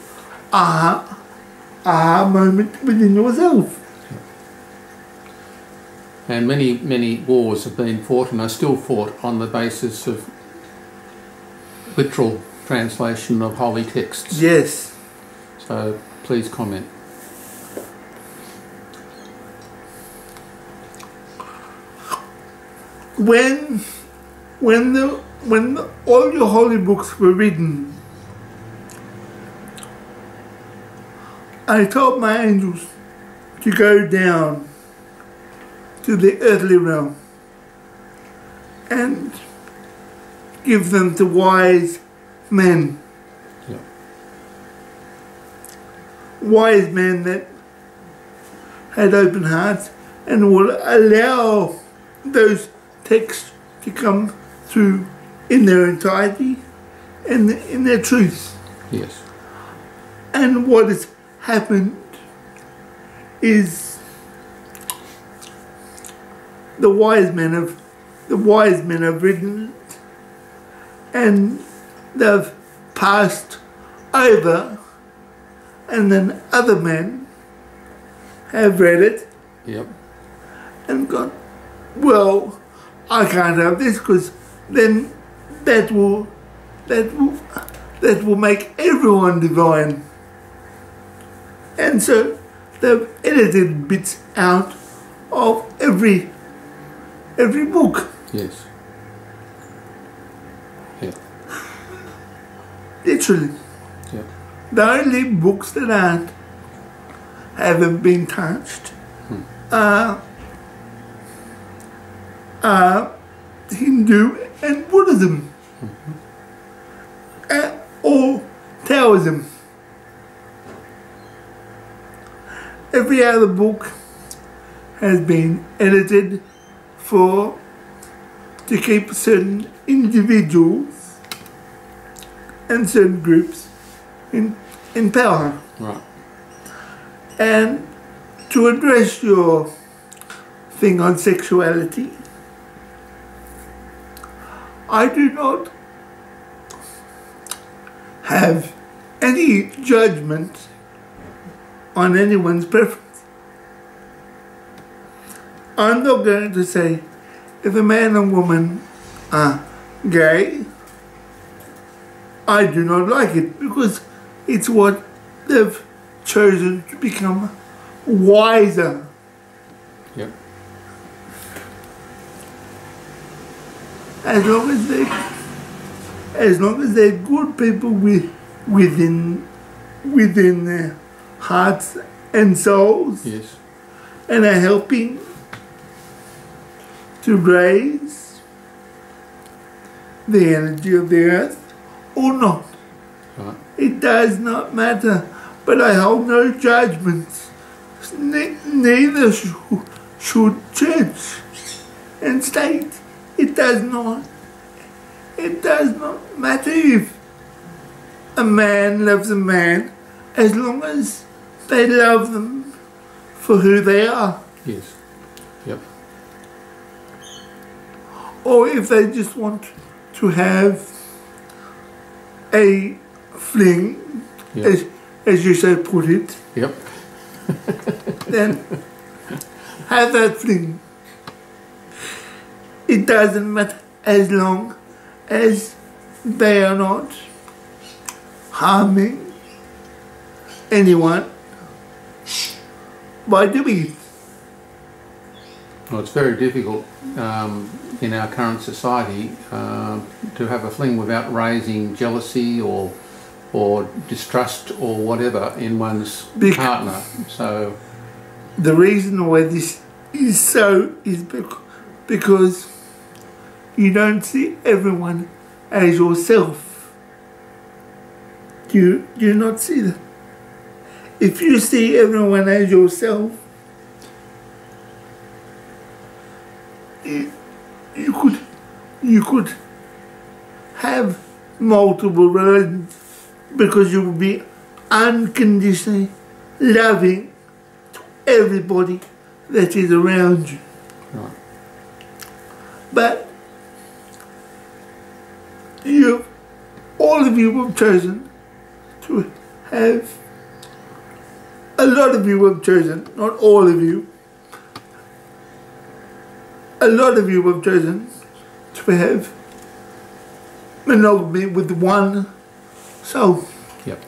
aha moment within yourself. And many wars have been fought and are still fought on the basis of literal translation of holy texts. Yes. So please comment. When all your holy books were written, I told my angels to go down to the earthly realm and give them to wise men. Yeah. Wise men that had open hearts and will allow those texts to come through in their entirety and in their truth. Yes. And what has happened is the wise men have written it, and they've passed over, and then other men have read it. Yep. And gone, well, I can't have this, because then that will make everyone divine. And so they've edited bits out of every book. Yes. Yeah. Literally. Yeah. The only books that haven't been touched are Hindu and Buddhism, or Taoism. Every other book has been edited to keep certain individuals and certain groups in power. Right. And to address your thing on sexuality, I do not have any judgment on anyone's preference. I'm not going to say if a man and woman are gay, I do not like it, because it's what they've chosen to become wiser. Yep. As long as they're good people within their hearts and souls, Yes. and are helping to raise the energy of the earth or not. Right. It does not matter, but I hold no judgments. Neither should church and state. It does not matter if a man loves a man, as long as they love them for who they are. Yes. Yep. Or if they just want to have a fling, Yep. as you so put it, Yep. then have that fling. It doesn't matter, as long as they are not harming anyone by doing it. Well, it's very difficult in our current society to have a fling without raising jealousy or distrust or whatever in one's partner. So the reason why this is so is because you don't see everyone as yourself. Do you not see that? If you see everyone as yourself, you could have multiple relations, because you will be unconditionally loving to everybody that is around you. right. But all of you have chosen to have, a lot of you have chosen, not all of you, a lot of you have chosen to have monogamy with one soul. Yep.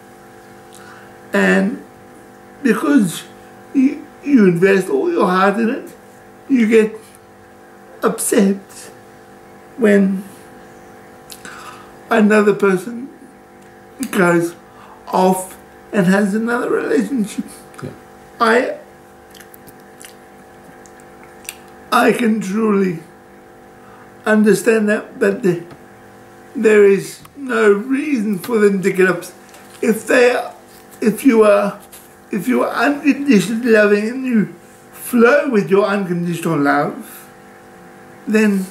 And because you invest all your heart in it, you get upset when another person goes off and has another relationship. Yep. I can truly understand that, but there is no reason for them to get upset. If you are unconditionally loving and you flow with your unconditional love, then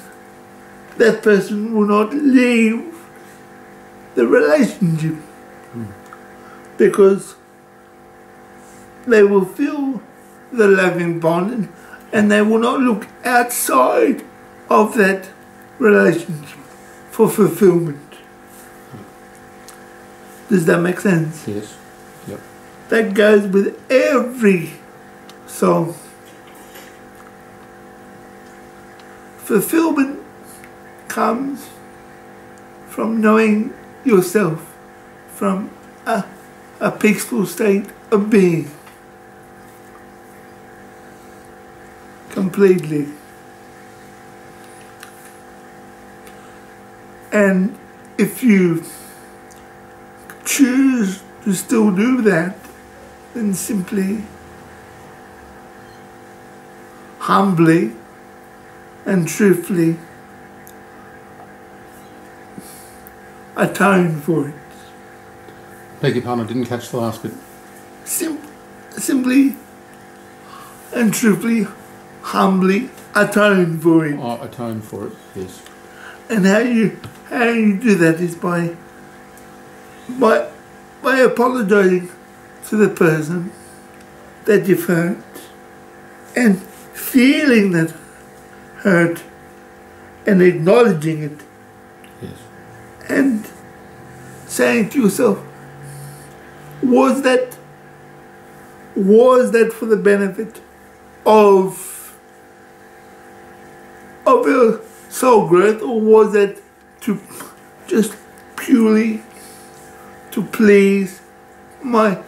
that person will not leave the relationship, because they will feel the loving bond, and they will not look outside of that relationship for fulfillment. Does that make sense? Yes. Yep. That goes with every soul. Fulfillment comes from knowing yourself, from a peaceful state of being. Completely. And if you choose to still do that, then simply, humbly and truthfully atone for it. Beg your pardon, I didn't catch the last bit. Simply and truthfully, humbly atone for it. Oh, atone for it, yes. And how you do that is by apologizing to the person that you've hurt, and feeling that hurt and acknowledging it. Yes. And saying to yourself, was that for the benefit of your soul growth, or was it to just purely to please my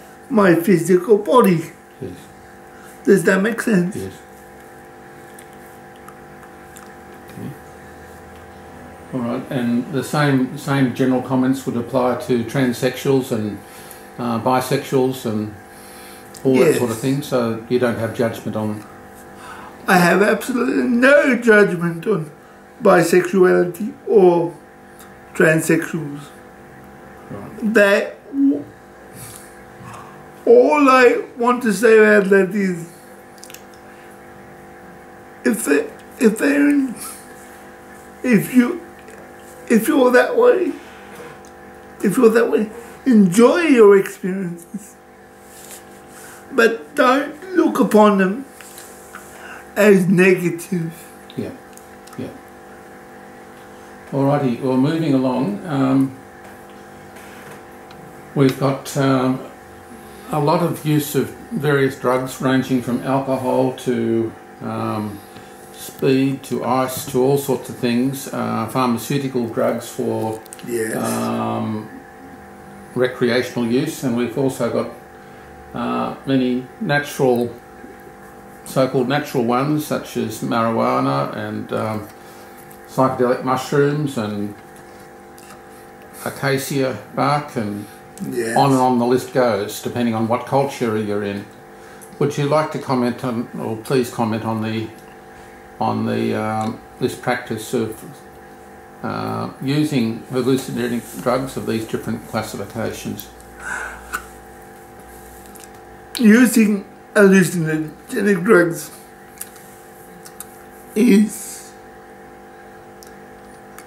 physical body? Yes. Does that make sense? Yes. Okay. All right, and the same general comments would apply to transsexuals and bisexuals and all that sort of thing. So you don't have judgment on. I have absolutely no judgment on bisexuality or transsexuals. Right. All I want to say about that is, if you're that way, enjoy your experiences, but don't look upon them as negative. Yeah, yeah. Alrighty, well, moving along, we've got a lot of use of various drugs, ranging from alcohol to speed to ice to all sorts of things, pharmaceutical drugs for recreational use, and we've also got many natural, so-called natural ones, such as marijuana and psychedelic mushrooms and acacia bark, and on and on the list goes, depending on what culture you're in. Would you like to comment on, or please comment on this practice of using hallucinogenic drugs of these different classifications? Using hallucinogenic drugs is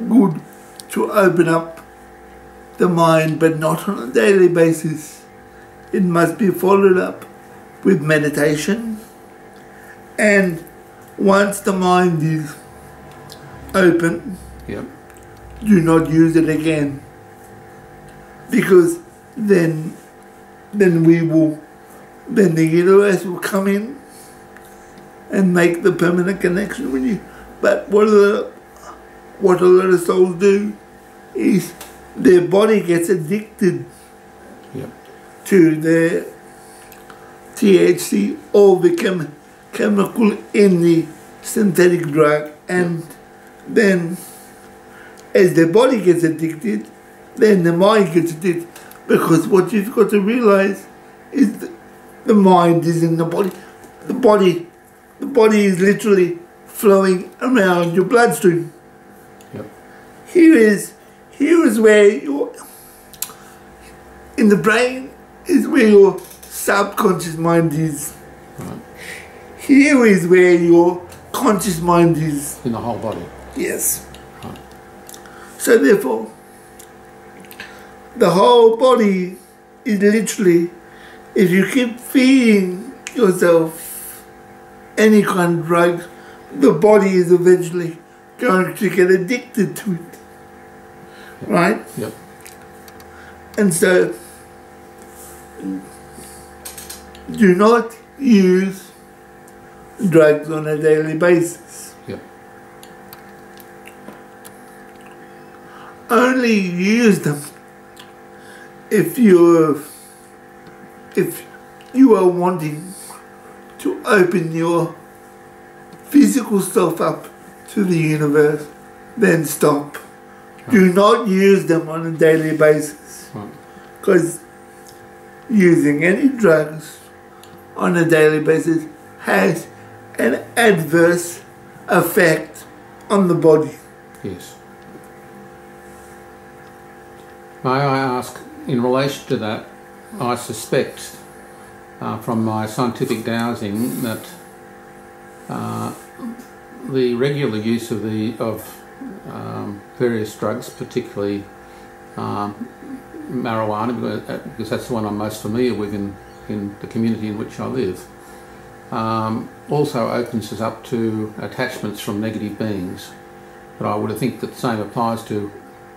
good to open up the mind, but not on a daily basis. It must be followed up with meditation, and once the mind is open, do not use it again, because then the universe will come in and make the permanent connection with you. But what a lot of souls do is their body gets addicted to their THC or the chemical in the synthetic drug, and then as the body gets addicted, then the mind gets addicted, because what you've got to realize is that the mind is in the body. The body is literally flowing around your bloodstream. Here is where your, in the brain is where your subconscious mind is. Here is where your conscious mind is. In the whole body. Yes. So therefore, the whole body is literally, if you keep feeding yourself any kind of drug, the body is eventually going to get addicted to it. Right? Yep. And so, do not use drugs on a daily basis. Yep. Only use them if you are wanting to open your physical self up to the universe, then stop. Do not use them on a daily basis, because using any drugs on a daily basis has an adverse effect on the body. Yes. May I ask, in relation to that, I suspect from my scientific dowsing that the regular use of various drugs, particularly marijuana, because that's the one I'm most familiar with in the community in which I live, also opens us up to attachments from negative beings. But I would think that the same applies to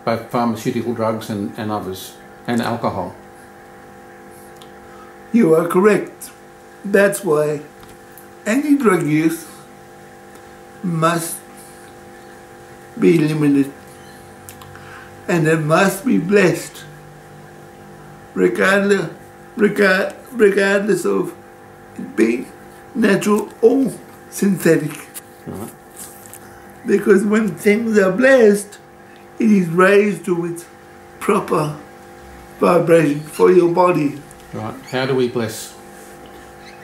both pharmaceutical drugs and others, and alcohol. You are correct. That's why any drug use must be limited, and it must be blessed, regardless of it being natural or synthetic. Right. Because when things are blessed, it is raised to its proper vibration for your body. Right. How do we bless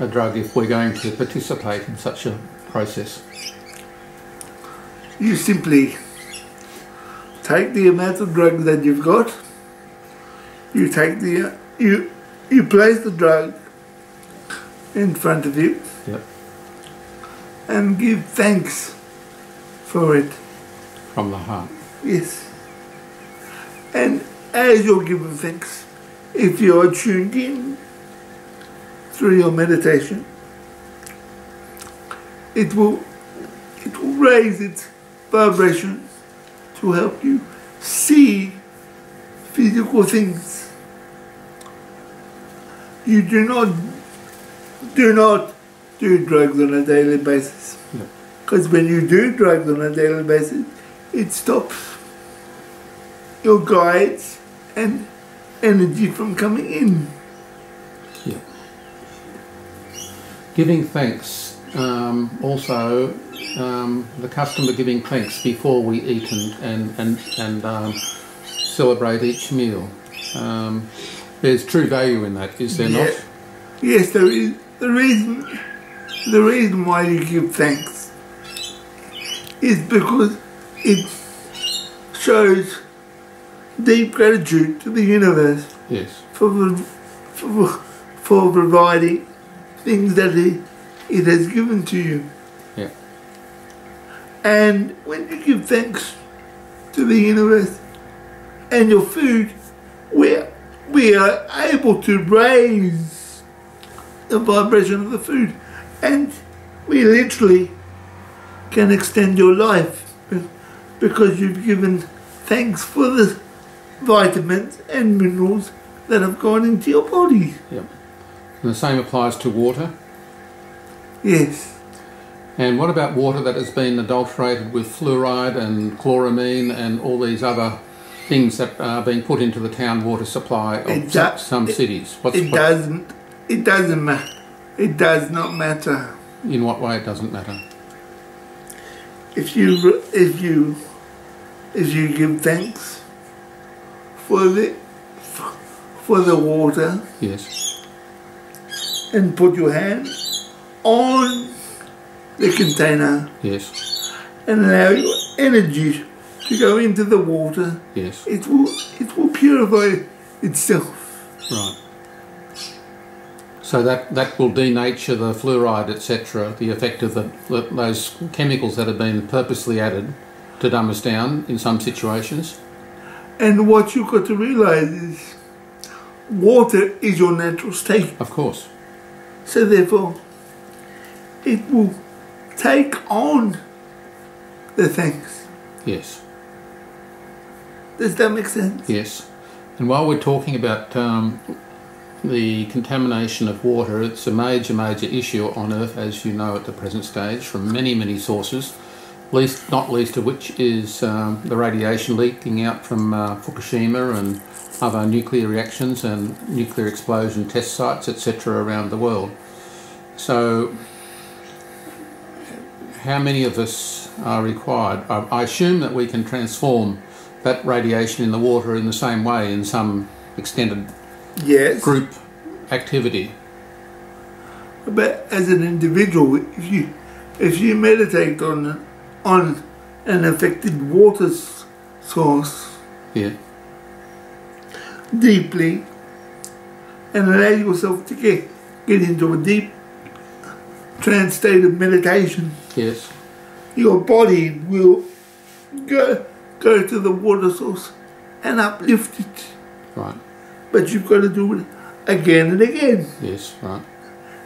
a drug if we're going to participate in such a process? You simply take the amount of drug that you've got. You take the you place the drug in front of you. Yep. And give thanks for it. From the heart. Yes. And as you're giving thanks, if you're tuned in through your meditation, it will raise its vibration to help you see physical things. You do not do drugs on a daily basis. No. Because when you do drugs on a daily basis, it stops your guides and energy from coming in. Yeah. Giving thanks, also the custom of giving thanks before we eat and celebrate each meal. There's true value in that, is there not? Yes, there is. The reason why you give thanks is because it shows deep gratitude to the universe. Yes. For providing things that it has given to you. Yeah. And when you give thanks to the universe and your food, we are able to raise the vibration of the food, and we literally can extend your life because you've given thanks for the vitamins and minerals that have gone into your body. Yep. And the same applies to water. Yes. And what about water that has been adulterated with fluoride and chloramine and all these other things that are being put into the town water supply of some cities? It doesn't matter. It does not matter. In what way it doesn't matter? If you give thanks for the water, yes, and put your hand on the container, yes, and allow your energy to go into the water, yes, it will purify itself. Right. So that will denature the fluoride, etc., the effect of those chemicals that have been purposely added to dumb us down in some situations. And what you've got to realise is water is your natural state. Of course. So therefore, it will take on the things. Yes. Does that make sense? Yes. And while we're talking about the contamination of water, it's a major issue on Earth, as you know, at the present stage, from many sources, not least of which is the radiation leaking out from Fukushima and other nuclear reactions and nuclear explosion test sites, etc., around the world. So how many of us are required? I assume that we can transform that radiation in the water in the same way in some extended group activity. But as an individual, if you meditate on an affected water source, yeah, deeply, and allow yourself to get into a deep trance state of meditation, yes, your body will go to the water source and uplift it. Right. But you've got to do it again and again. Yes, right.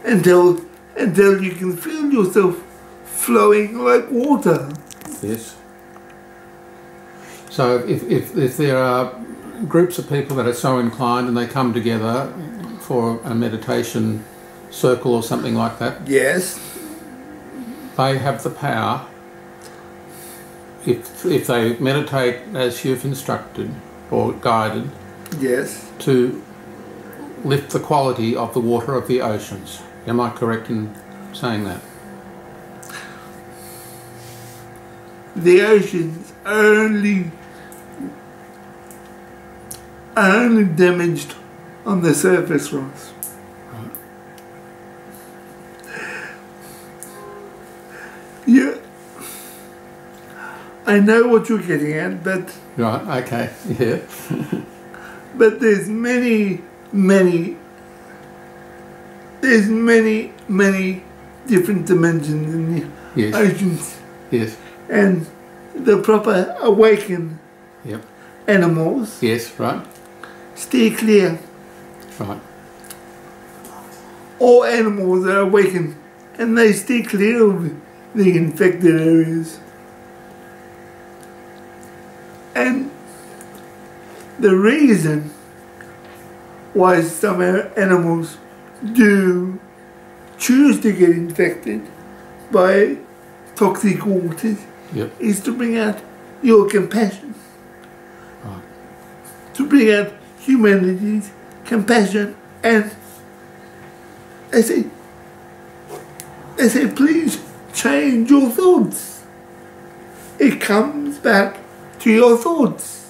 Until until you can feel yourself flowing like water. Yes. So if there are groups of people that are so inclined and they come together for a meditation circle or something like that, Yes. they have the power, if they meditate as you've instructed or guided, Yes. to lift the quality of the water of the oceans. Am I correct in saying that? The oceans are only damaged on the surface, Ross. I know what you're getting at, but Right, okay, yeah. but there's many different dimensions in the Yes. oceans, Yes. and the proper awakened Yep. animals Yes, right. steer clear. Right. All animals are awakened and they stay clear of the infected areas. And the reason why some animals do choose to get infected by toxic waters Yep. is to bring out your compassion, Right. to bring out humanity's compassion, and they say, please change your thoughts. It comes back to your thoughts.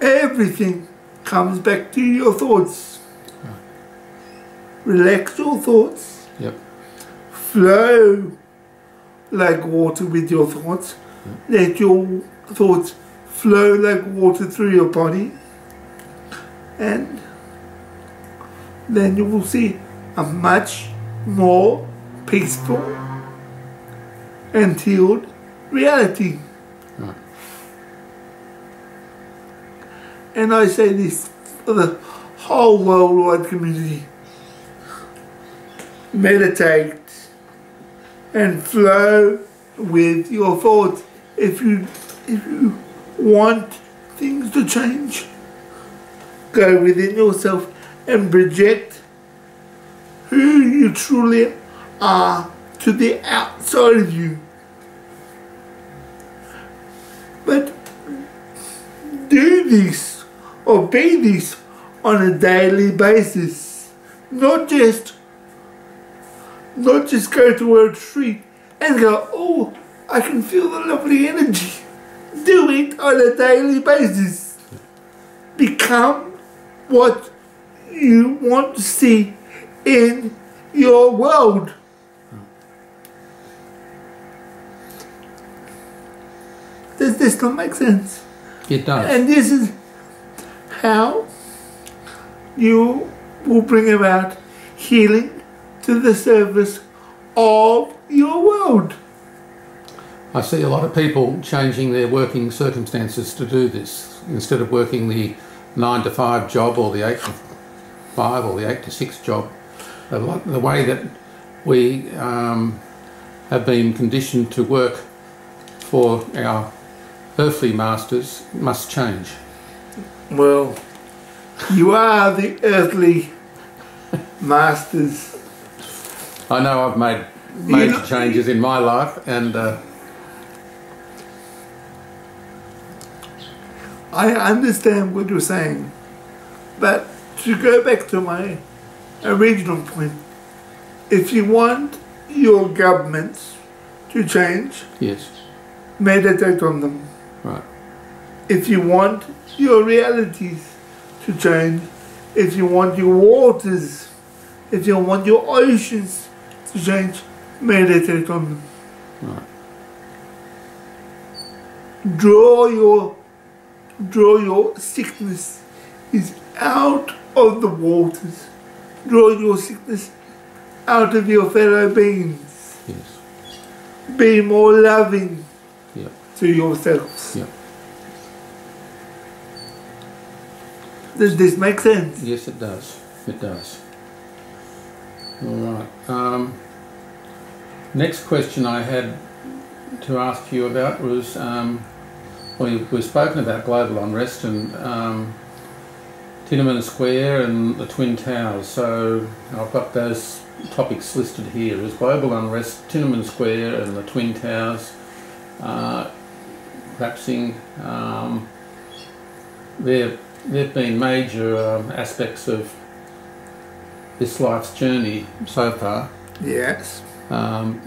Everything comes back to your thoughts. Relax your thoughts. Yep. Flow like water with your thoughts. Let your thoughts flow like water through your body. And then you will see a much more peaceful and healed reality. Right. And I say this for the whole worldwide community. Meditate and flow with your thoughts. If you want things to change, go within yourself and project who you truly are to the outside of you. But do this or be this on a daily basis. Not just go to a retreat and go, oh, I can feel the lovely energy. Do it on a daily basis. Become what you want to see in your world. Does this not make sense? It does. And this is how you will bring about healing to the surface of your world. I see a lot of people changing their working circumstances to do this. Instead of working the 9 to 5 job or the 8 to 5 or the 8 to 6 job, the way that we have been conditioned to work for our earthly masters must change. Well, you are the earthly masters. I know I've made major changes in my life, and I understand what you're saying, but to go back to my original point, if you want your governments to change, yes, meditate on them. right, If you want your realities to change, if you want your waters, if you want your oceans to change, meditate on them. right, Draw your sickness is out of the waters. Draw your sickness out of your fellow beings. yes, Be more loving yep, to yourselves. yep. Does this make sense? Yes, it does. It does. All right. Next question I had to ask you about was, we've spoken about global unrest and Tiananmen Square and the Twin Towers, so I've got those topics listed here as global unrest, Tiananmen Square and the Twin Towers, collapsing. They've been major aspects of this life's journey so far. Yes.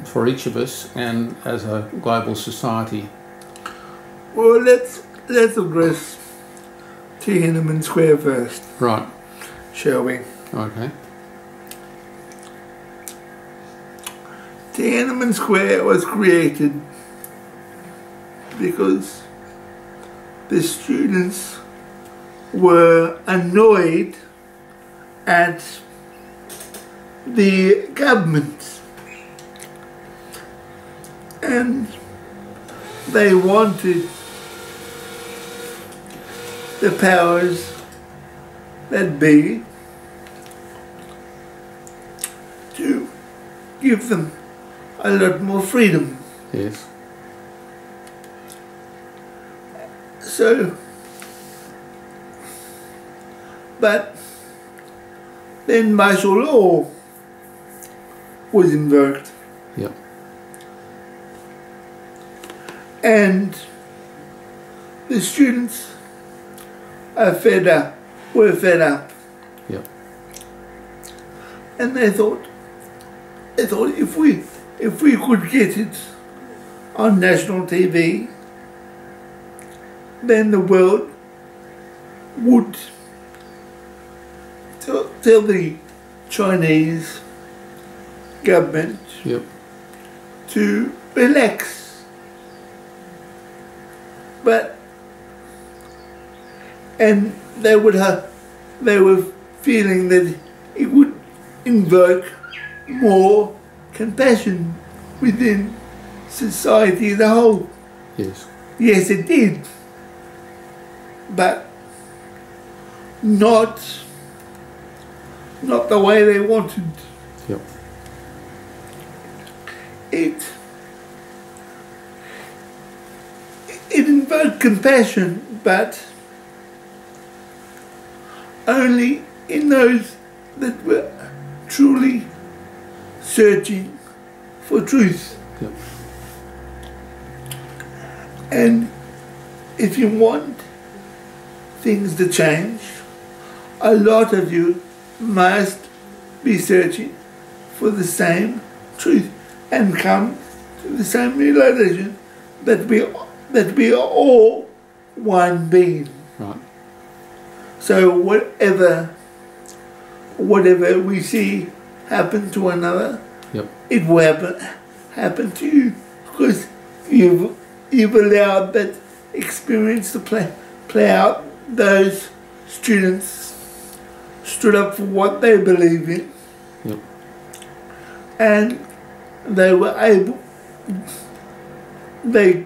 For each of us and as a global society. Well, let's address Tiananmen Square first. Right. Shall we? Okay. Tiananmen Square was created because the students were annoyed at the government and they wanted the powers that be to give them a lot more freedom. Yes. So, but then martial law was invoked. Yep. And the students were fed up. Yep. And they thought if we could get it on national TV, then the world would tell the Chinese government Yep. to relax. And they were feeling that it would invoke more compassion within society as a whole. Yes. Yes, it did, but not the way they wanted. Yep. It invoked compassion, but only in those that were truly searching for truth. Yep. And if you want things to change, a lot of you must be searching for the same truth and come to the same realization that we are all one being. Right. So whatever we see happen to another, Yep. it will happen to you, because you've allowed that experience to play out. Those students stood up for what they believe in. Yep. And they were able, they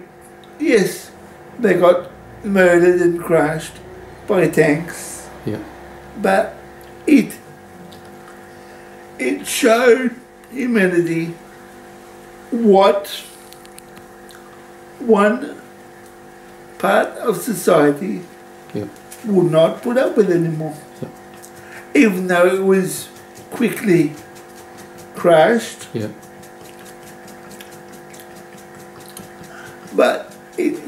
got murdered and crushed by tanks. Yep. But it showed humanity what one part of society Yep. would not put up with anymore. Yep. Even though it was quickly crashed, Yep. but it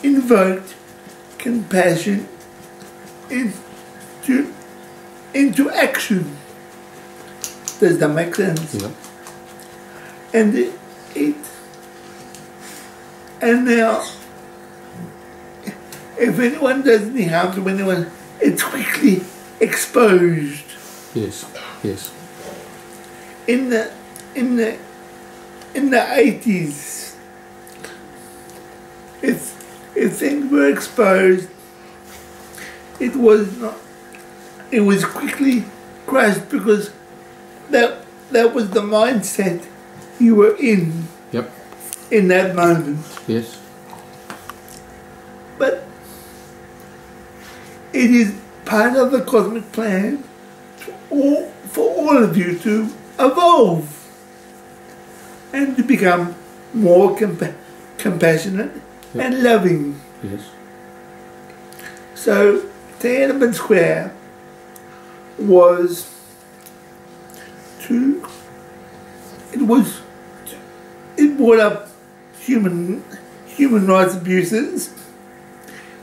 invoked compassion into action. Does that make sense? Yep. And now, if anyone does any harm to anyone, it's quickly exposed. Yes. Yes. In the 80s, if things were exposed, it was quickly crushed, because that was the mindset you were in. Yep. In that moment. Yes. But it is part of the cosmic plan for all of you to evolve and to become more compassionate and loving. Yes. So Tiananmen Square was it brought up human rights abuses.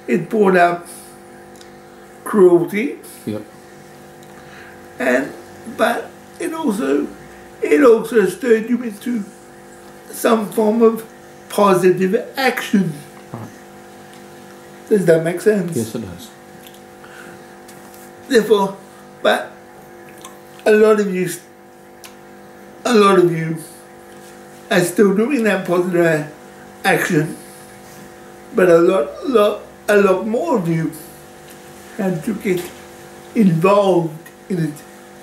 It brought up cruelty. Yep. But it also stirred you into some form of positive action. Right. Does that make sense? Yes, it does. Therefore, but a lot of you are still doing that positive action, but a lot more of you had to get involved in it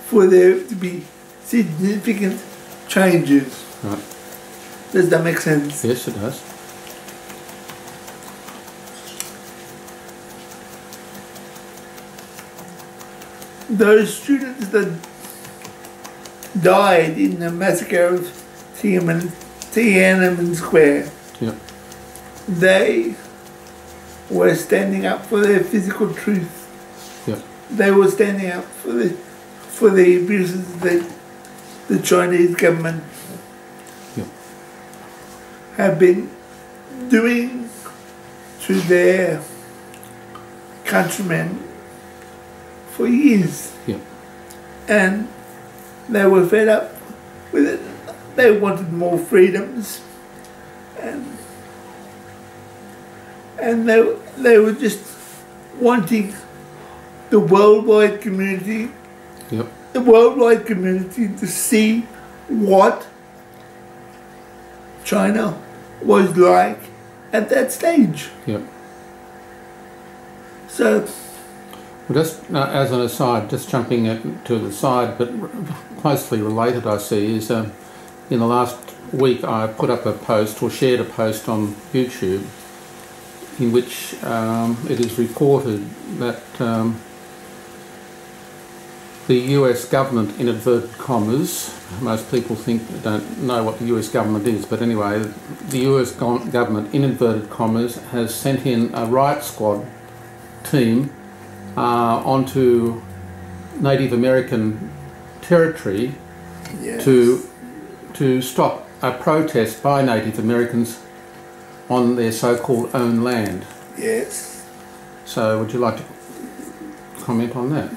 for there to be significant changes. Right. Does that make sense? Yes, it does. Those students that died in the massacre of Tiananmen Square, Yep. they were standing up for their physical truth. Yep. They were standing up for the abuses that the Chinese government Yep. have been doing to their countrymen for years. Yep. And they were fed up with it. They wanted more freedoms, and they were just wanting the worldwide community, Yep. to see what China was like at that stage. Yep. So, Well, just as an aside, just jumping to the side, but closely related, I see, is in the last week I put up a post or shared a post on YouTube in which it is reported that the US government, in inverted commas, most people don't know what the US government is, but anyway, the US government, in inverted commas, has sent in a riot squad team onto Native American territory yes. to stop a protest by Native Americans on their so-called own land. Yes. So would you like to comment on that?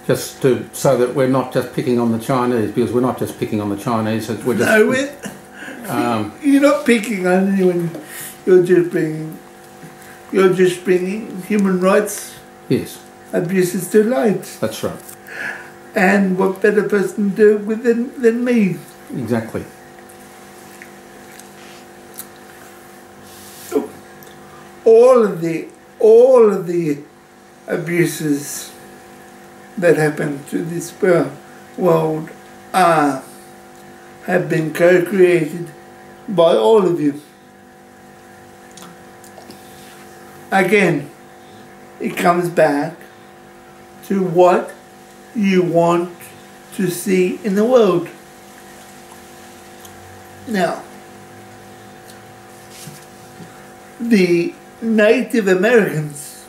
Just so that we're not just picking on the Chinese, because we're not just picking on the Chinese, we're just... No, you're not picking on anyone. You're just bringing human rights Yes. abuses to light. That's right. And what better person to do it with than me? Exactly. So, all of the abuses that happen to this world have been co-created by all of you. Again, it comes back to what you want to see in the world. Now, the Native Americans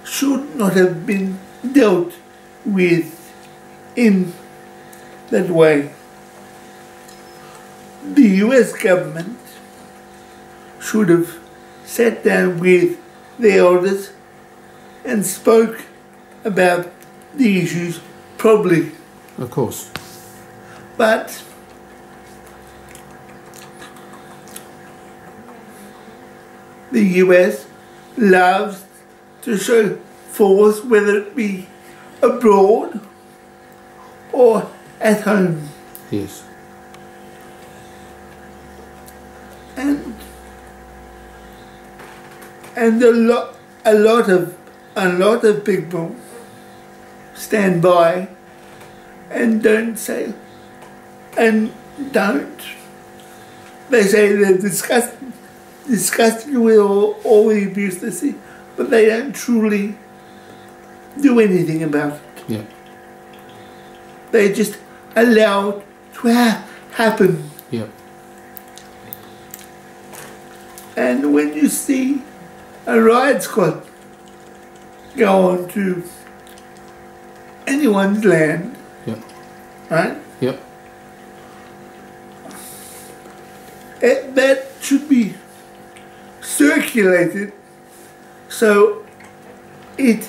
should not have been dealt with in that way. The US government should have sat down with the elders and spoke about the issues properly. Of course. But the US loves to show force, whether it be abroad or at home. Yes. And a lot of people stand by and don't say, and don't. They say they're disgusted disgusted with all the abuse they see, but they don't truly do anything about it. Yeah. They just allow it to happen. Yeah. And when you see a riot squad go on to anyone's land, Yeah. right? Yep. That should be circulated so it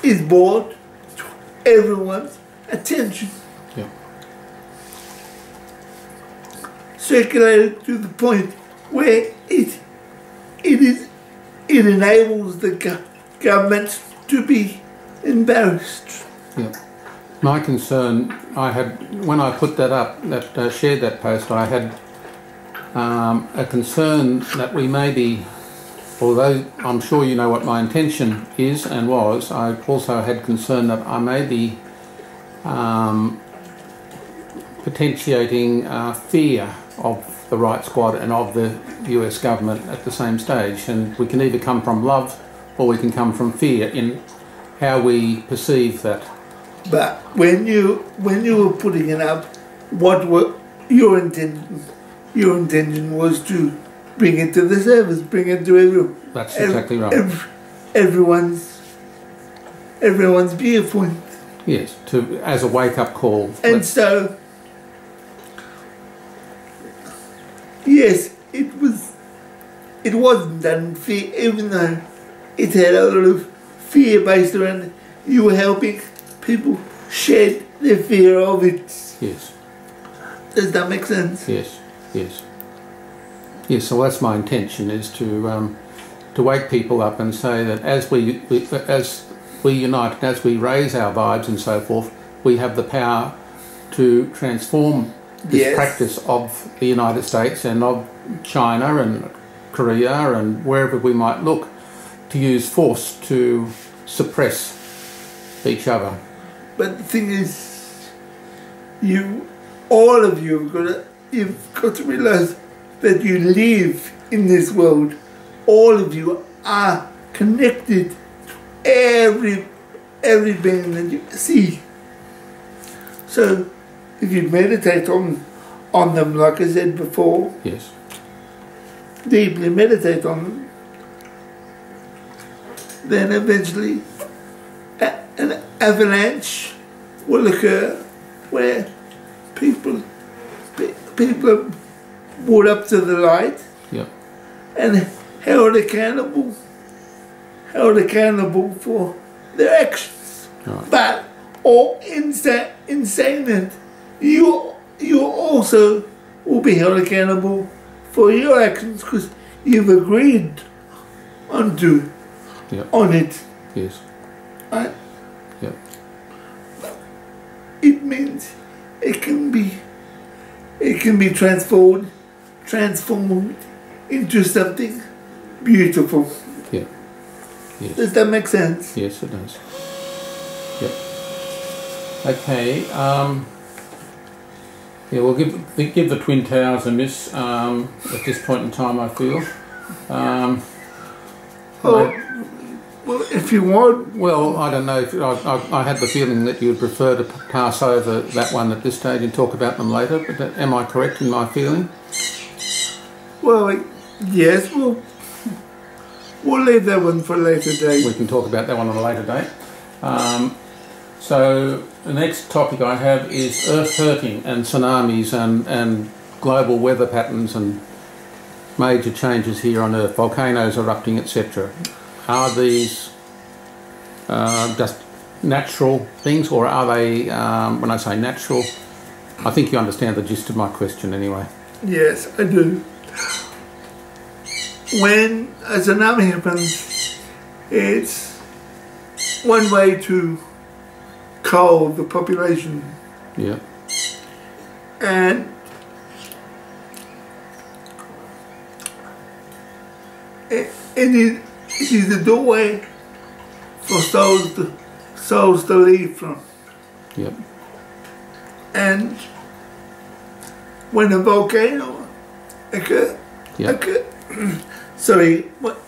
is brought to everyone's attention. Yeah. Circulated to the point where it enables the government to be embarrassed. Yeah. My concern, I had, when I put that up, that shared that post, I had a concern that we may be, although I'm sure you know what my intention is and was, I also had concern that I may be potentiating fear of the Right Squad and of the US government at the same stage, and we can either come from love or we can come from fear in how we perceive that. But when you were putting it up, what were your intention? Your intention was to bring it to the service, bring it to everyone. That's exactly right. Everyone's viewpoint. Yes, as a wake-up call. And so, yes, it wasn't done in fear, even though it had a lot of fear based around it. You were helping people shed their fear of it. Yes. Does that make sense? Yes, yes. Yes, so that's my intention, is to wake people up and say that as we unite and as we raise our vibes and so forth, we have the power to transform this practice of the United States and of China and Korea and wherever we might look, to use force to suppress each other. But the thing is, all of you you've got to realise that you live in this world. All of you are connected to every being that you see. So if you meditate on them, like I said before, yes, deeply meditate on them, then eventually an avalanche will occur where people are brought up to the light, yep, and held accountable for their actions. right. But all in saying that, you also will be held accountable for your actions because you've agreed on it. Yes. Right? Yep. It means it can be transformed into something beautiful. Yeah. Yes. Does that make sense? Yes, it does. Yep. Okay. Yeah, we'll give the Twin Towers a miss at this point in time, I feel. Well, if you want. Well, I don't know. If I had the feeling that you would prefer to pass over that one at this stage and talk about them later. But am I correct in my feeling? Well, yes. We'll leave that one for a later date. We can talk about that one on a later date. So the next topic I have is earth hurting and tsunamis and global weather patterns and major changes here on Earth, volcanoes erupting, etc. Are these just natural things, or are they, when I say natural, I think you understand the gist of my question anyway. Yes, I do. When a tsunami happens, it's one way to cull the population. Yeah. And it is the doorway for souls to leave from. Yep. And when a volcano occurs, sorry,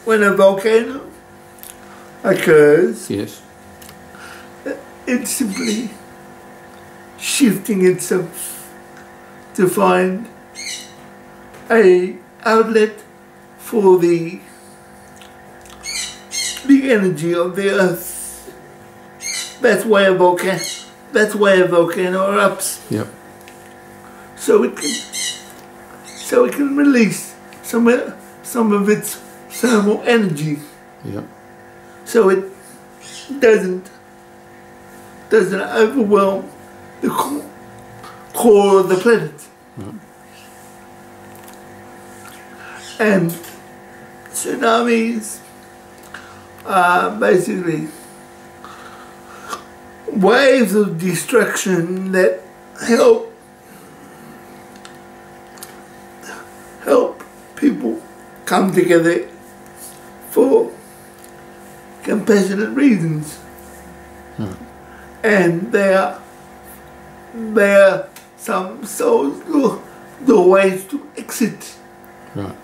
when a volcano occurs, Yes. it's simply shifting itself to find a outlet for the energy of the earth. That's why a volcano erupts. Yep. So it can release some of its thermal energy. Yep. So it doesn't overwhelm the core of the planet. Yep. And tsunamis are basically waves of destruction that help people come together for compassionate reasons. And they are some souls the ways to exit Right.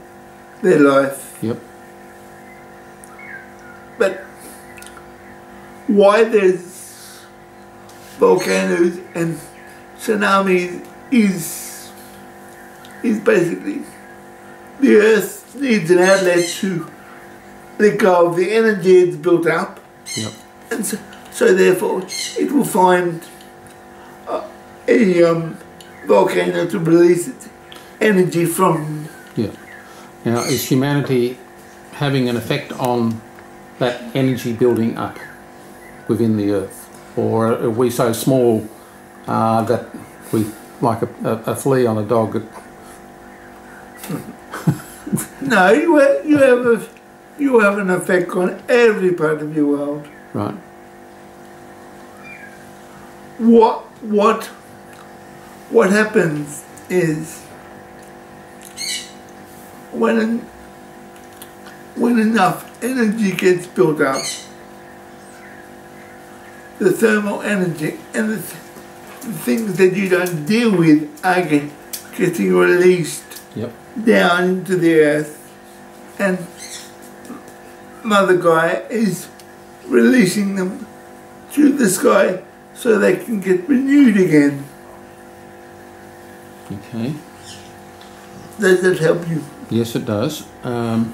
their life. Yep. But why there's volcanoes and tsunamis is basically the earth needs an outlet to let go of the energy it's built up. Yep. And so therefore it will find a volcano to release its energy from. Yeah. Now, is humanity having an effect on that energy building up within the earth? Or are we so small that we, like a flea on a dog? No, you have an effect on every part of your world. Right. What happens is when enough energy gets built up, the thermal energy and the things that you don't deal with are getting released. Yep. Down into the earth, and Mother Gaia is releasing them to the sky so they can get renewed again. Okay. Does that help you? Yes, it does. All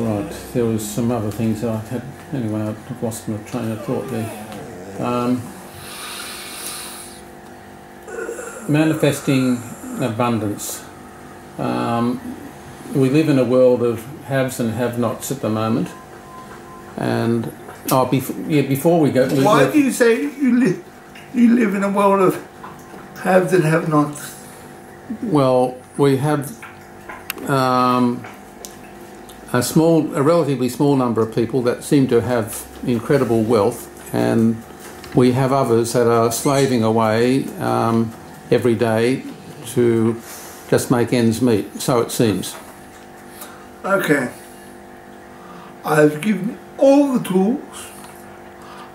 right. There was some other things I had. Anyway, I've lost my train of thought there. Manifesting abundance. We live in a world of haves and have-nots at the moment, and before we go. Why do you say you live in a world of haves and have-nots? Well, we have a relatively small number of people that seem to have incredible wealth, and we have others that are slaving away every day to just make ends meet, so it seems. Okay. I've given all the tools.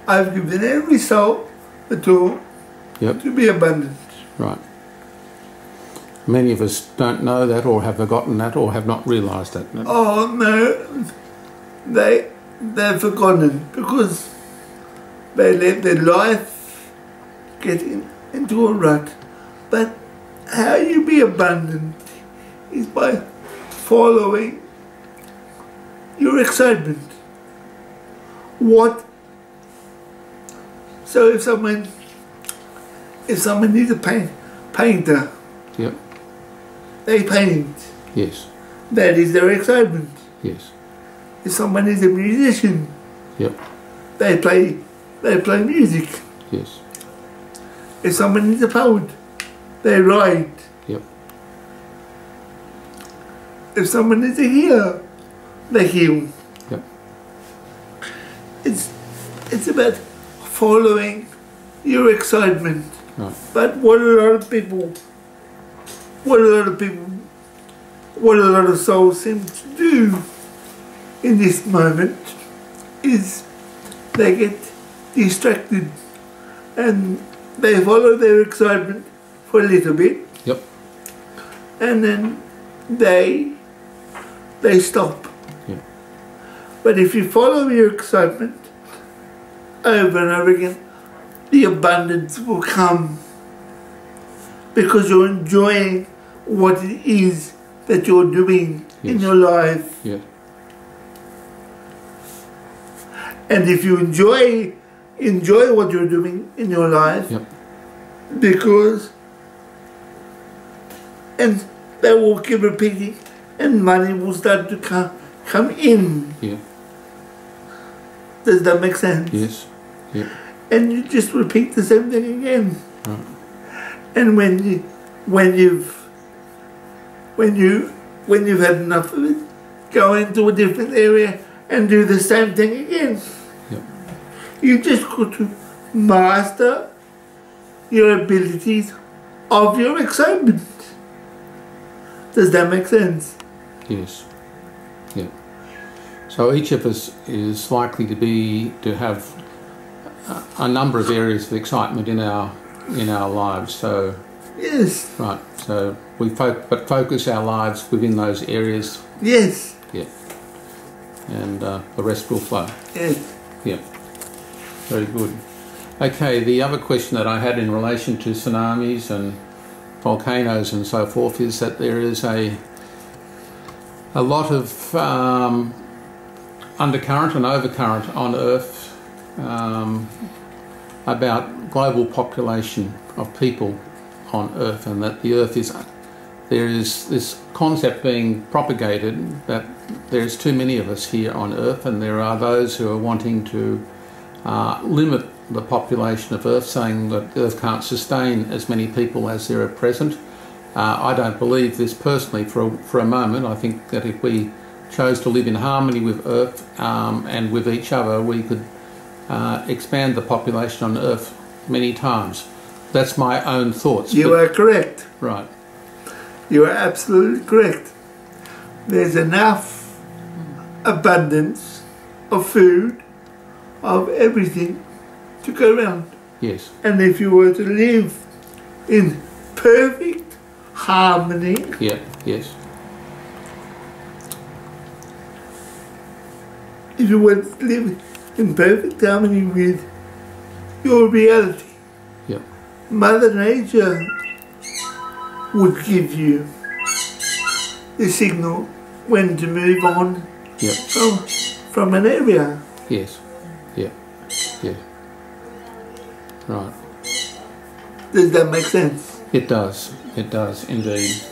I've given every soul the tool to be abundant. Right. Many of us don't know that, or have forgotten that, or have not realised that. Oh no, they've forgotten because they let their life get into a rut. But how you be abundant is by following your excitement. So if someone needs a painter, yep, they paint. Yes. That is their excitement. Yes. If someone is a musician, yep, they play music. yes, If someone is a poet, they write. yep, If someone is a healer, they heal. yep, It's about following your excitement. right, But what a lot of souls seem to do in this moment is they get distracted and they follow their excitement for a little bit, yep, and then they they stop. Yeah. But if you follow your excitement over and over again, the abundance will come because you're enjoying what it is that you're doing in your life. Yeah. And if you enjoy what you're doing in your life, because, and they will keep repeating, and money will start to come in. Yeah. Does that make sense? Yes. Yeah. And you just repeat the same thing again. Right. And when you've had enough of it, go into a different area and do the same thing again. Yep. You just got to master your abilities of your excitement. Does that make sense? Yes. Yeah. So each of us is likely to have a number of areas of excitement in our lives. So yes. Right. So we focus our lives within those areas. Yes. Yeah. And the rest will flow. Yes. Yeah. Very good. Okay. The other question that I had in relation to tsunamis and volcanoes and so forth is that there is a lot of undercurrent and overcurrent on Earth about global population of people on Earth, and that the Earth there is this concept being propagated that there's too many of us here on Earth, and there are those who are wanting to limit the population of Earth, saying that Earth can't sustain as many people as there are present. I don't believe this personally for a moment. I think that if we chose to live in harmony with Earth and with each other, we could expand the population on Earth many times. That's my own thoughts. You are correct. Right. You are absolutely correct. There's enough abundance of food, of everything to go around. Yes. And if you were to live in perfect harmony, yeah, yes. If you were to live in perfect harmony with your reality, yeah, Mother Nature would give you the signal when to move on from an area. Yes. Yeah. Yeah. Right. Does that make sense? It does. It does indeed.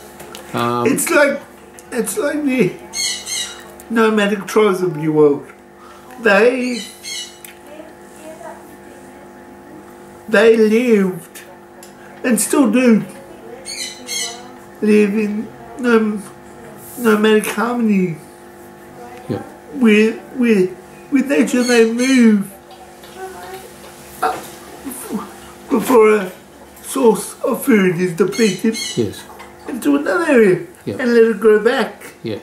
It's like the nomadic tribes of the world. They lived and still do live in nomadic harmony with nature. They move before a source of food is depleted into another area and let it grow back. Yeah.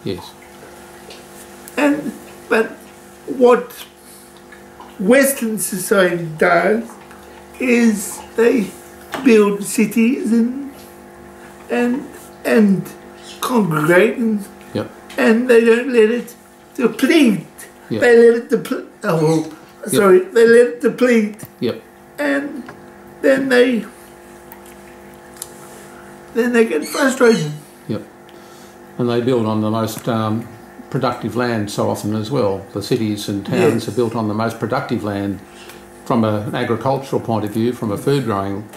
Yes. But what Western society does is they build cities and congregate and they don't let it deplete. Yep. They let it deplete. They let it deplete. Yep. And then they get frustrated. Yep. And they build on the most productive land so often as well. The cities and towns are built on the most productive land from an agricultural point of view, from a food growing.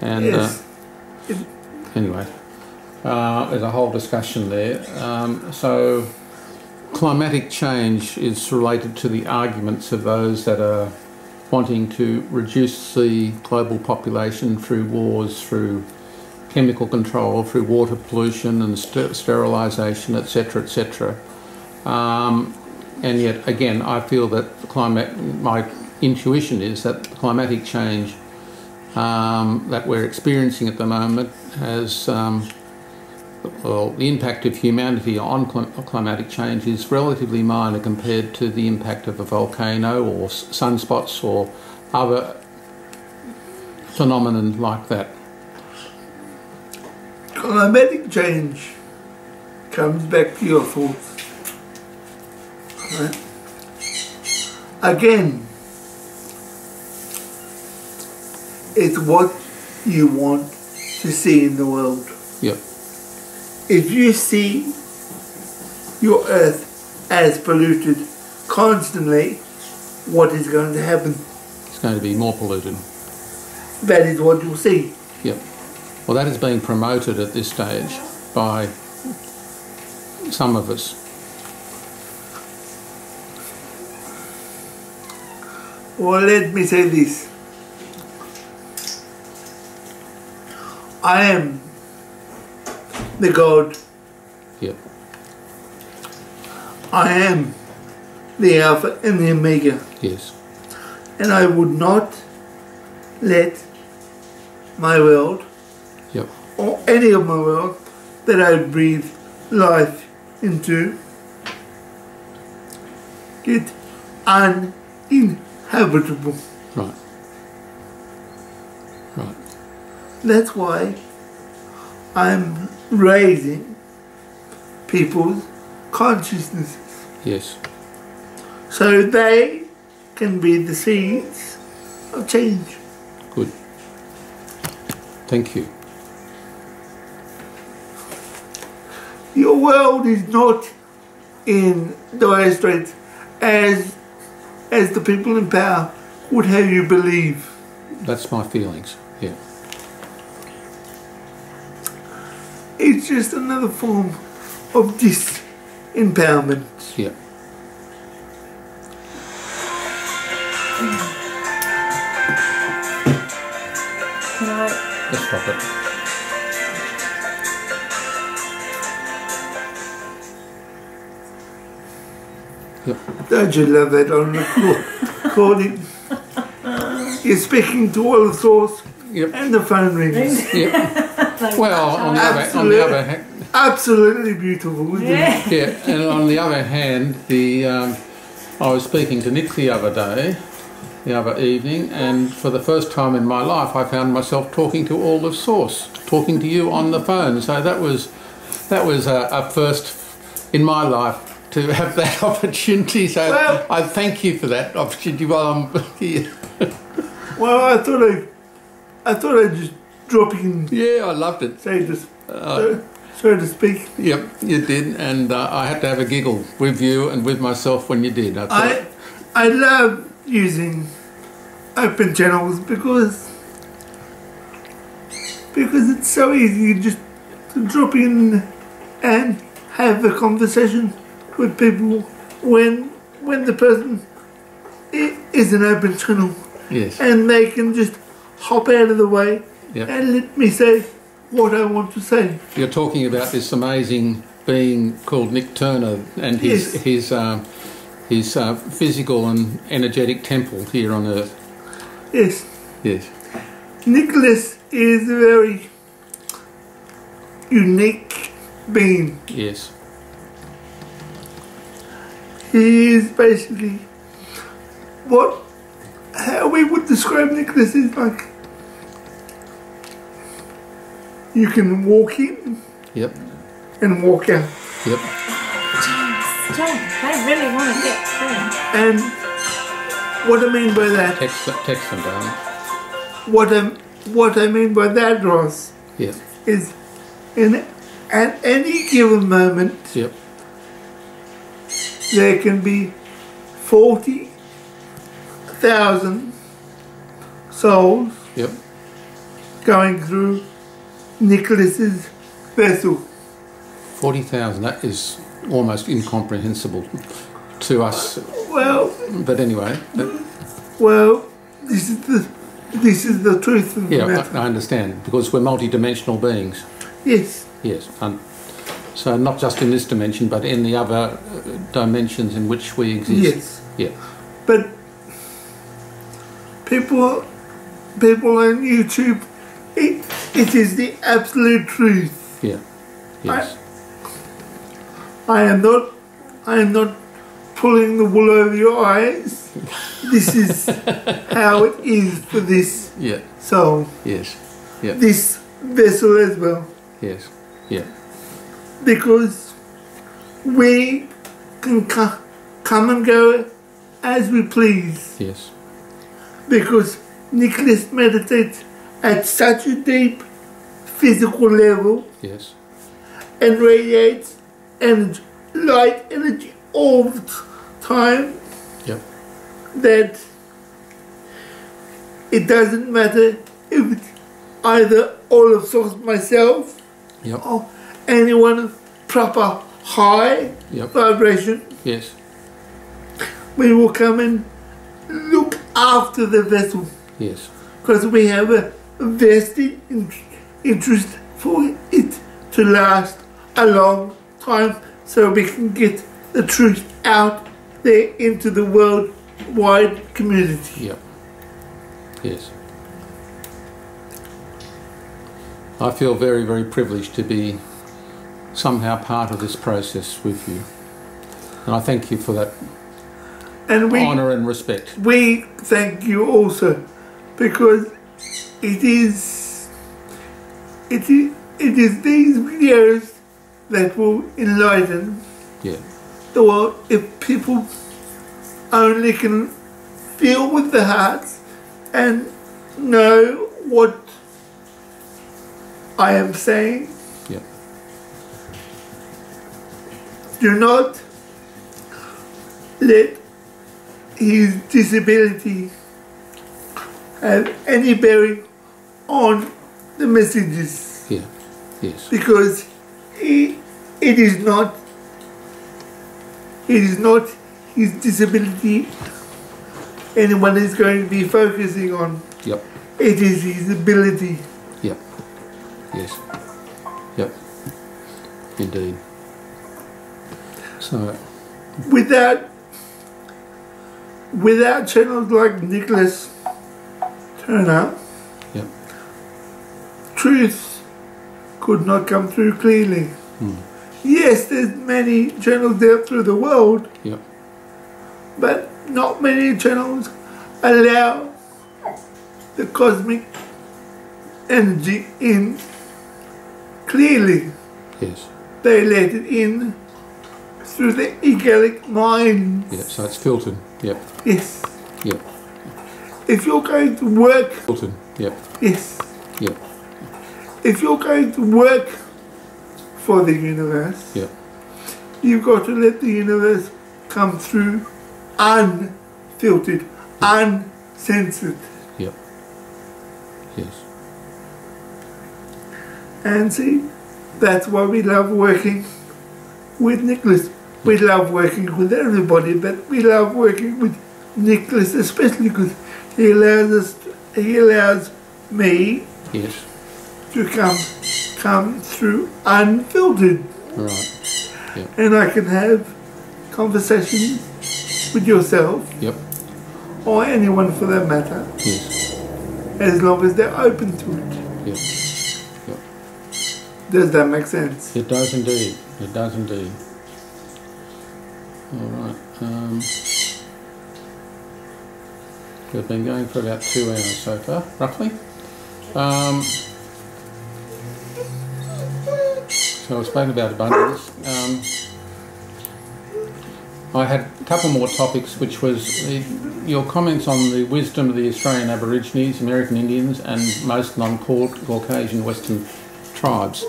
And anyway, there's a whole discussion there. So climatic change is related to the arguments of those that are wanting to reduce the global population through wars, through chemical control, through water pollution and sterilisation, etc., etc. And yet, again, I feel that my intuition is that the climatic change that we're experiencing at the moment has, the impact of humanity on climatic change is relatively minor compared to the impact of a volcano or sunspots or other phenomenon like that. Climatic change comes back to your thoughts. Right? Again, it's what you want to see in the world. Yep. If you see your earth as polluted constantly, what is going to happen? It's going to be more polluted. That is what you'll see. Yep. Well, that is being promoted at this stage by some of us. Well, let me say this. I am the God. Yep. I am the Alpha and the Omega. Yes. And I would not let my world, Yep. or any of my world, that I breathe life into, get uninhabitable. Right. Right. That's why I'm raising people's consciousnesses, Yes. so they can be the seeds of change. Good. Thank you. Your world is not in dire straits as the people in power would have you believe. That's my feelings. Yeah. It's just another form of disempowerment. Yeah. Can I? Let's stop it. Yep. Don't you love that on the recording? You're speaking to all the source Yep. and the phone rings. Yep. Well, on the other hand, Absolutely beautiful, isn't it? yeah, and on the other hand, I was speaking to Nick the other evening, and for the first time in my life, I found myself talking to all of Source, talking to you on the phone. So that was a first in my life to have that opportunity. So Well, I thank you for that opportunity while I'm here. well, I thought I'd just drop in, Yeah, I loved it. so to speak. Yep, you did, and I had to have a giggle with you and with myself when you did. I love using open channels because it's so easy just to drop in and have a conversation with people when the person is an open channel. Yes. And they can just hop out of the way Yep. and let me say what I want to say. You're talking about this amazing being called Nick Turner and his physical and energetic temple here on Earth. Yes. Yes. Nicholas is a very unique being. Yes. He is basically how we would describe Nicholas is like you can walk in Yep. and walk out. Yep. James, they really want to get through. And what I mean by that, Text them down. what I mean by that, Ross, Yep. is at any given moment Yep. there can be 40,000 souls Yep. going through Nicholas's vessel. 40,000. That is almost incomprehensible to us. Well, But anyway. this is the truth of the Yeah, matter. I understand, because we're multi-dimensional beings. Yes, Yes. So not just in this dimension, but in the other dimensions in which we exist. yes. Yeah. But people on YouTube, it is the absolute truth. Yeah. Yes. I am not pulling the wool over your eyes. This is how it is for this Yeah. soul, Yes. Yeah. this vessel as well. Yes. Yeah. Because we can come and go as we please. Yes. Because Nicholas meditates at such a deep physical level. Yes. And radiates energy, light energy all the time. Yep. That it doesn't matter if it's either all of source myself, yep, or anyone proper high, yep, vibration. Yes. We will come and look after the vessel. Yes. Because we have a vested interest for it to last a long time, so we can get the truth out there into the worldwide community. Yep. Yes. I feel very, very privileged to be somehow part of this process with you. And I thank you for that honour and respect. We thank you also, because it is these videos that will enlighten the world. If people only can feel with the hearts and know what I am saying. Yeah. Do not let his disability have any bearing on the messages. Yeah. Yes. Because it is not his disability anyone is going to be focusing on. Yep. It is his ability. Yep. Yes. Yep. Indeed. So without channels like Nicholas Turner, yep, truth could not come through clearly. Yes, there's many channels out through the world, yep, but not many channels allow the cosmic energy in clearly. Yes. They let it in through the egalic mind. Yeah, so it's filtered. Yep. Yes. Yep. If you're going to work... Filtered. Yep. Yes. Yep. If you're going to work for the universe, yep, you've got to let the universe come through unfiltered, uncensored. Yep. Yes. And see, that's why we love working with Nicholas. We love working with everybody, but we love working with Nicholas, especially because he allows me, yes, to come through unfiltered. Right. Yep. And I can have conversations with yourself, yep, or anyone for that matter, yes, as long as they're open to it. yep, yep. Does that make sense? It does indeed. It does indeed. All right. We've been going for about 2 hours so far, roughly. So I've spoken about abundance. I had a couple more topics, which was your comments on the wisdom of the Australian Aborigines, American Indians, and most non-Caucasian Western tribes.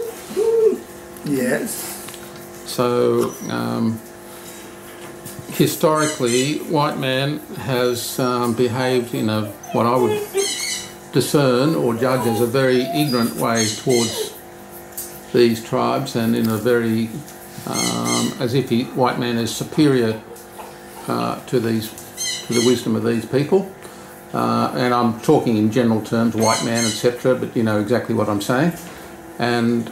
Yes. So, historically, white man has behaved in a what I would discern or judge as a very ignorant way towards these tribes, and in a very as if white man is superior to the wisdom of these people. And I'm talking in general terms, white man, etc. But you know exactly what I'm saying. And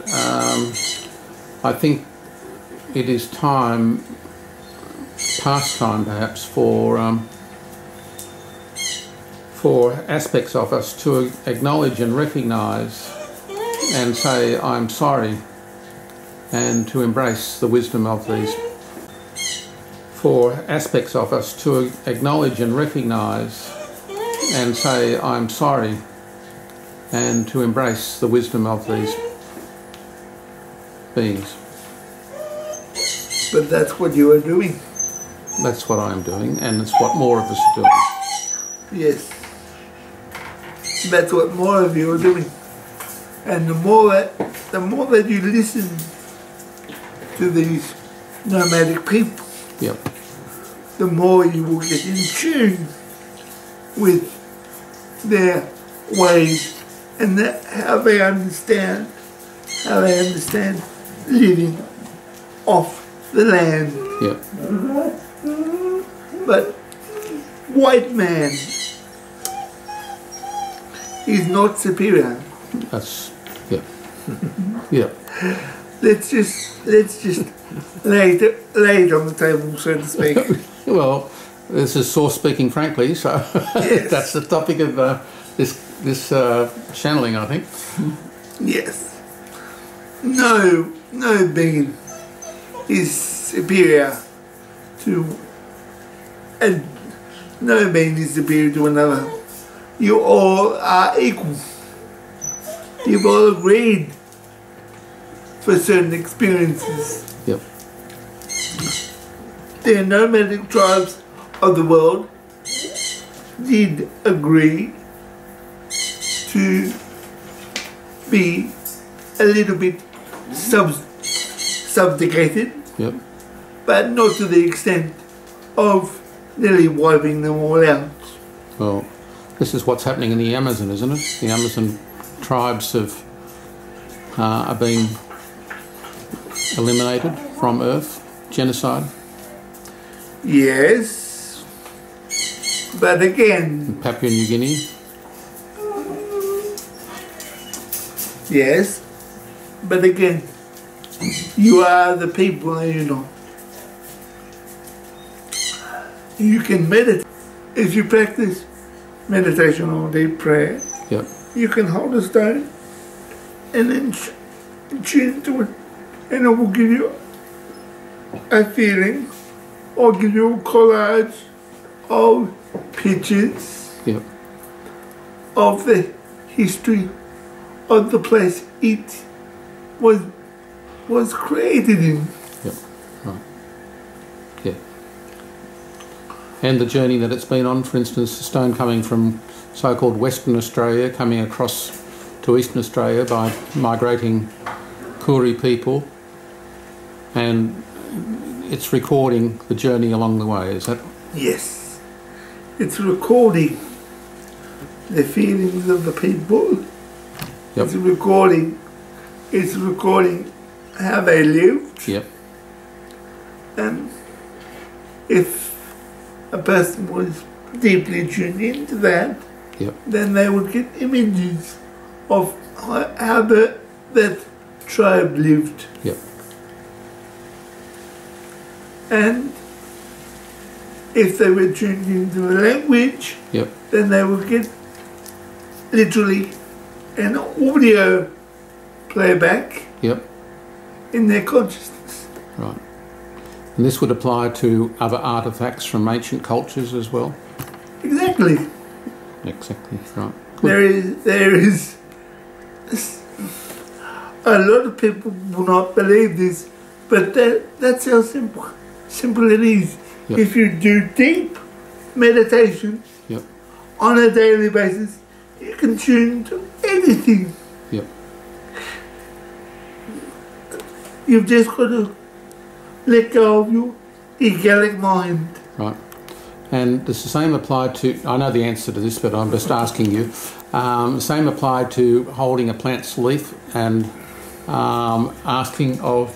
I think it is time, past time perhaps, for aspects of us to acknowledge and recognise and say, I'm sorry, and to embrace the wisdom of these. For aspects of us to acknowledge and recognise and say, I'm sorry, and to embrace the wisdom of these beings. But that's what you are doing. That's what I'm doing, and it's what more of us are doing. Yes. That's what more of you are doing. And the more that you listen to these nomadic people, Yep. the more you will get in tune with their ways and how they understand living off the land. Yep. But white man is not superior. That's yeah. Yeah. Let's just lay it on the table, so to speak. Well, this is Source speaking frankly, so Yes. that's the topic of this channeling, I think. Yes. No being is superior to, and no being is superior to another. You all are equal. You've all agreed for certain experiences. Yep. The nomadic tribes of the world did agree to be a little bit subjugated, Yep. but not to the extent of nearly wiping them all out. Well, this is what's happening in the Amazon, isn't it? The Amazon tribes are being eliminated from Earth, genocide. Yes, but again, In Papua New Guinea. yes, but again, you are the people, and you know. You can meditate. If you practice meditation or deep prayer, Yep. you can hold a stone and then tune to it, and it will give you a feeling, or give you a collage of pictures Yep. of the history of the place it was created in. Yep. Right. Yeah. And the journey that it's been on, for instance, the stone coming from so-called Western Australia, coming across to Eastern Australia by migrating Koori people, and it's recording the journey along the way, is that? Yes, it's recording the feelings of the people. Yep. It's recording how they lived. Yep. And if a person was deeply tuned into that, Yep. then they would get images of how that tribe lived. Yep. And if they were tuned into the language, Yep. then they would get literally an audio playback Yep. in their consciousness. Right. And this would apply to other artefacts from ancient cultures as well? Exactly. Exactly, right. Good. There is a lot of people will not believe this, but that's how simple it is. Yep. If you do deep meditation Yep. on a daily basis, you can tune to anything. Yep. You've just got to let go of your egalic mind. Right. And does the same apply to, I know the answer to this, but I'm just asking you, same apply to holding a plant's leaf and asking of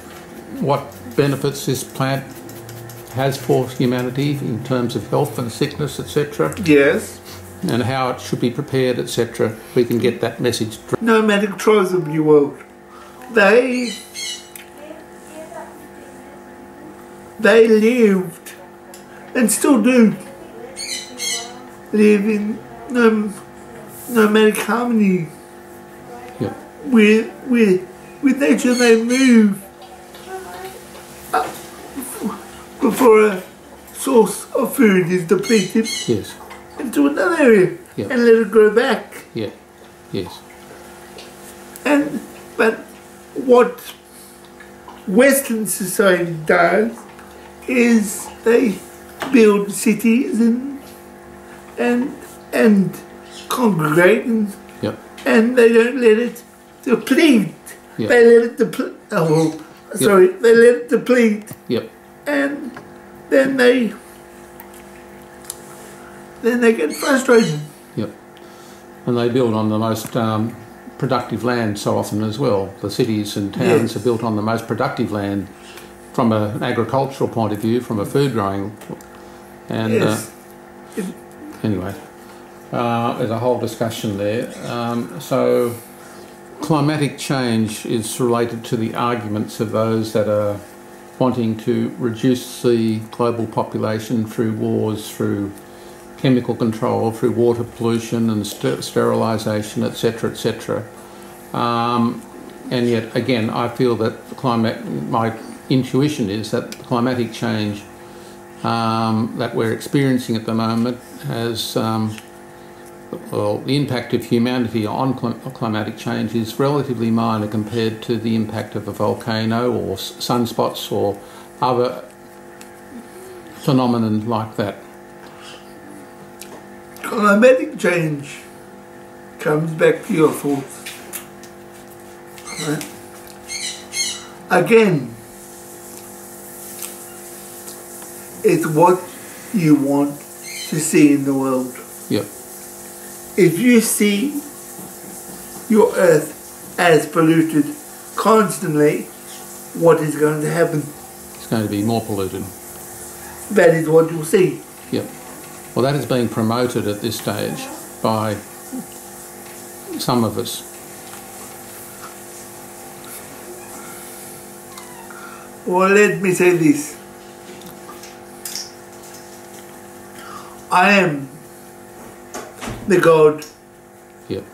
what benefits this plant has for humanity in terms of health and sickness, etc., Yes. and how it should be prepared, etc. We can get that message. Nomadic tribes of the world, they lived and still do live in nomadic harmony Yep. with nature. They move before a source of food is depleted Yes. into another area Yep. and let it grow back. Yeah. Yes. But what Western society does is they build cities and congregate Yep. and they don't let it deplete. Yep. They let it deplete. Oh, sorry, they let it deplete, Yep. and then they get frustrated. Yep. And they build on the most productive land so often as well. The cities and towns are built on the most productive land from an agricultural point of view, from a food growing. And anyway, there's a whole discussion there. So climatic change is related to the arguments of those that are wanting to reduce the global population through wars, through chemical control, through water pollution and sterilisation, etc., etc. And yet, again, I feel that my intuition is that climatic change that we're experiencing at the moment has, well, the impact of humanity on climatic change is relatively minor compared to the impact of a volcano or sunspots or other phenomenon like that. Climatic change comes back to your thoughts. Right? Again, it's what you want to see in the world. Yep. If you see your earth as polluted constantly, what is going to happen? It's going to be more polluted. That is what you'll see. Yep. Well, that is being promoted at this stage by some of us. Well, let me say this. I am the God Yep.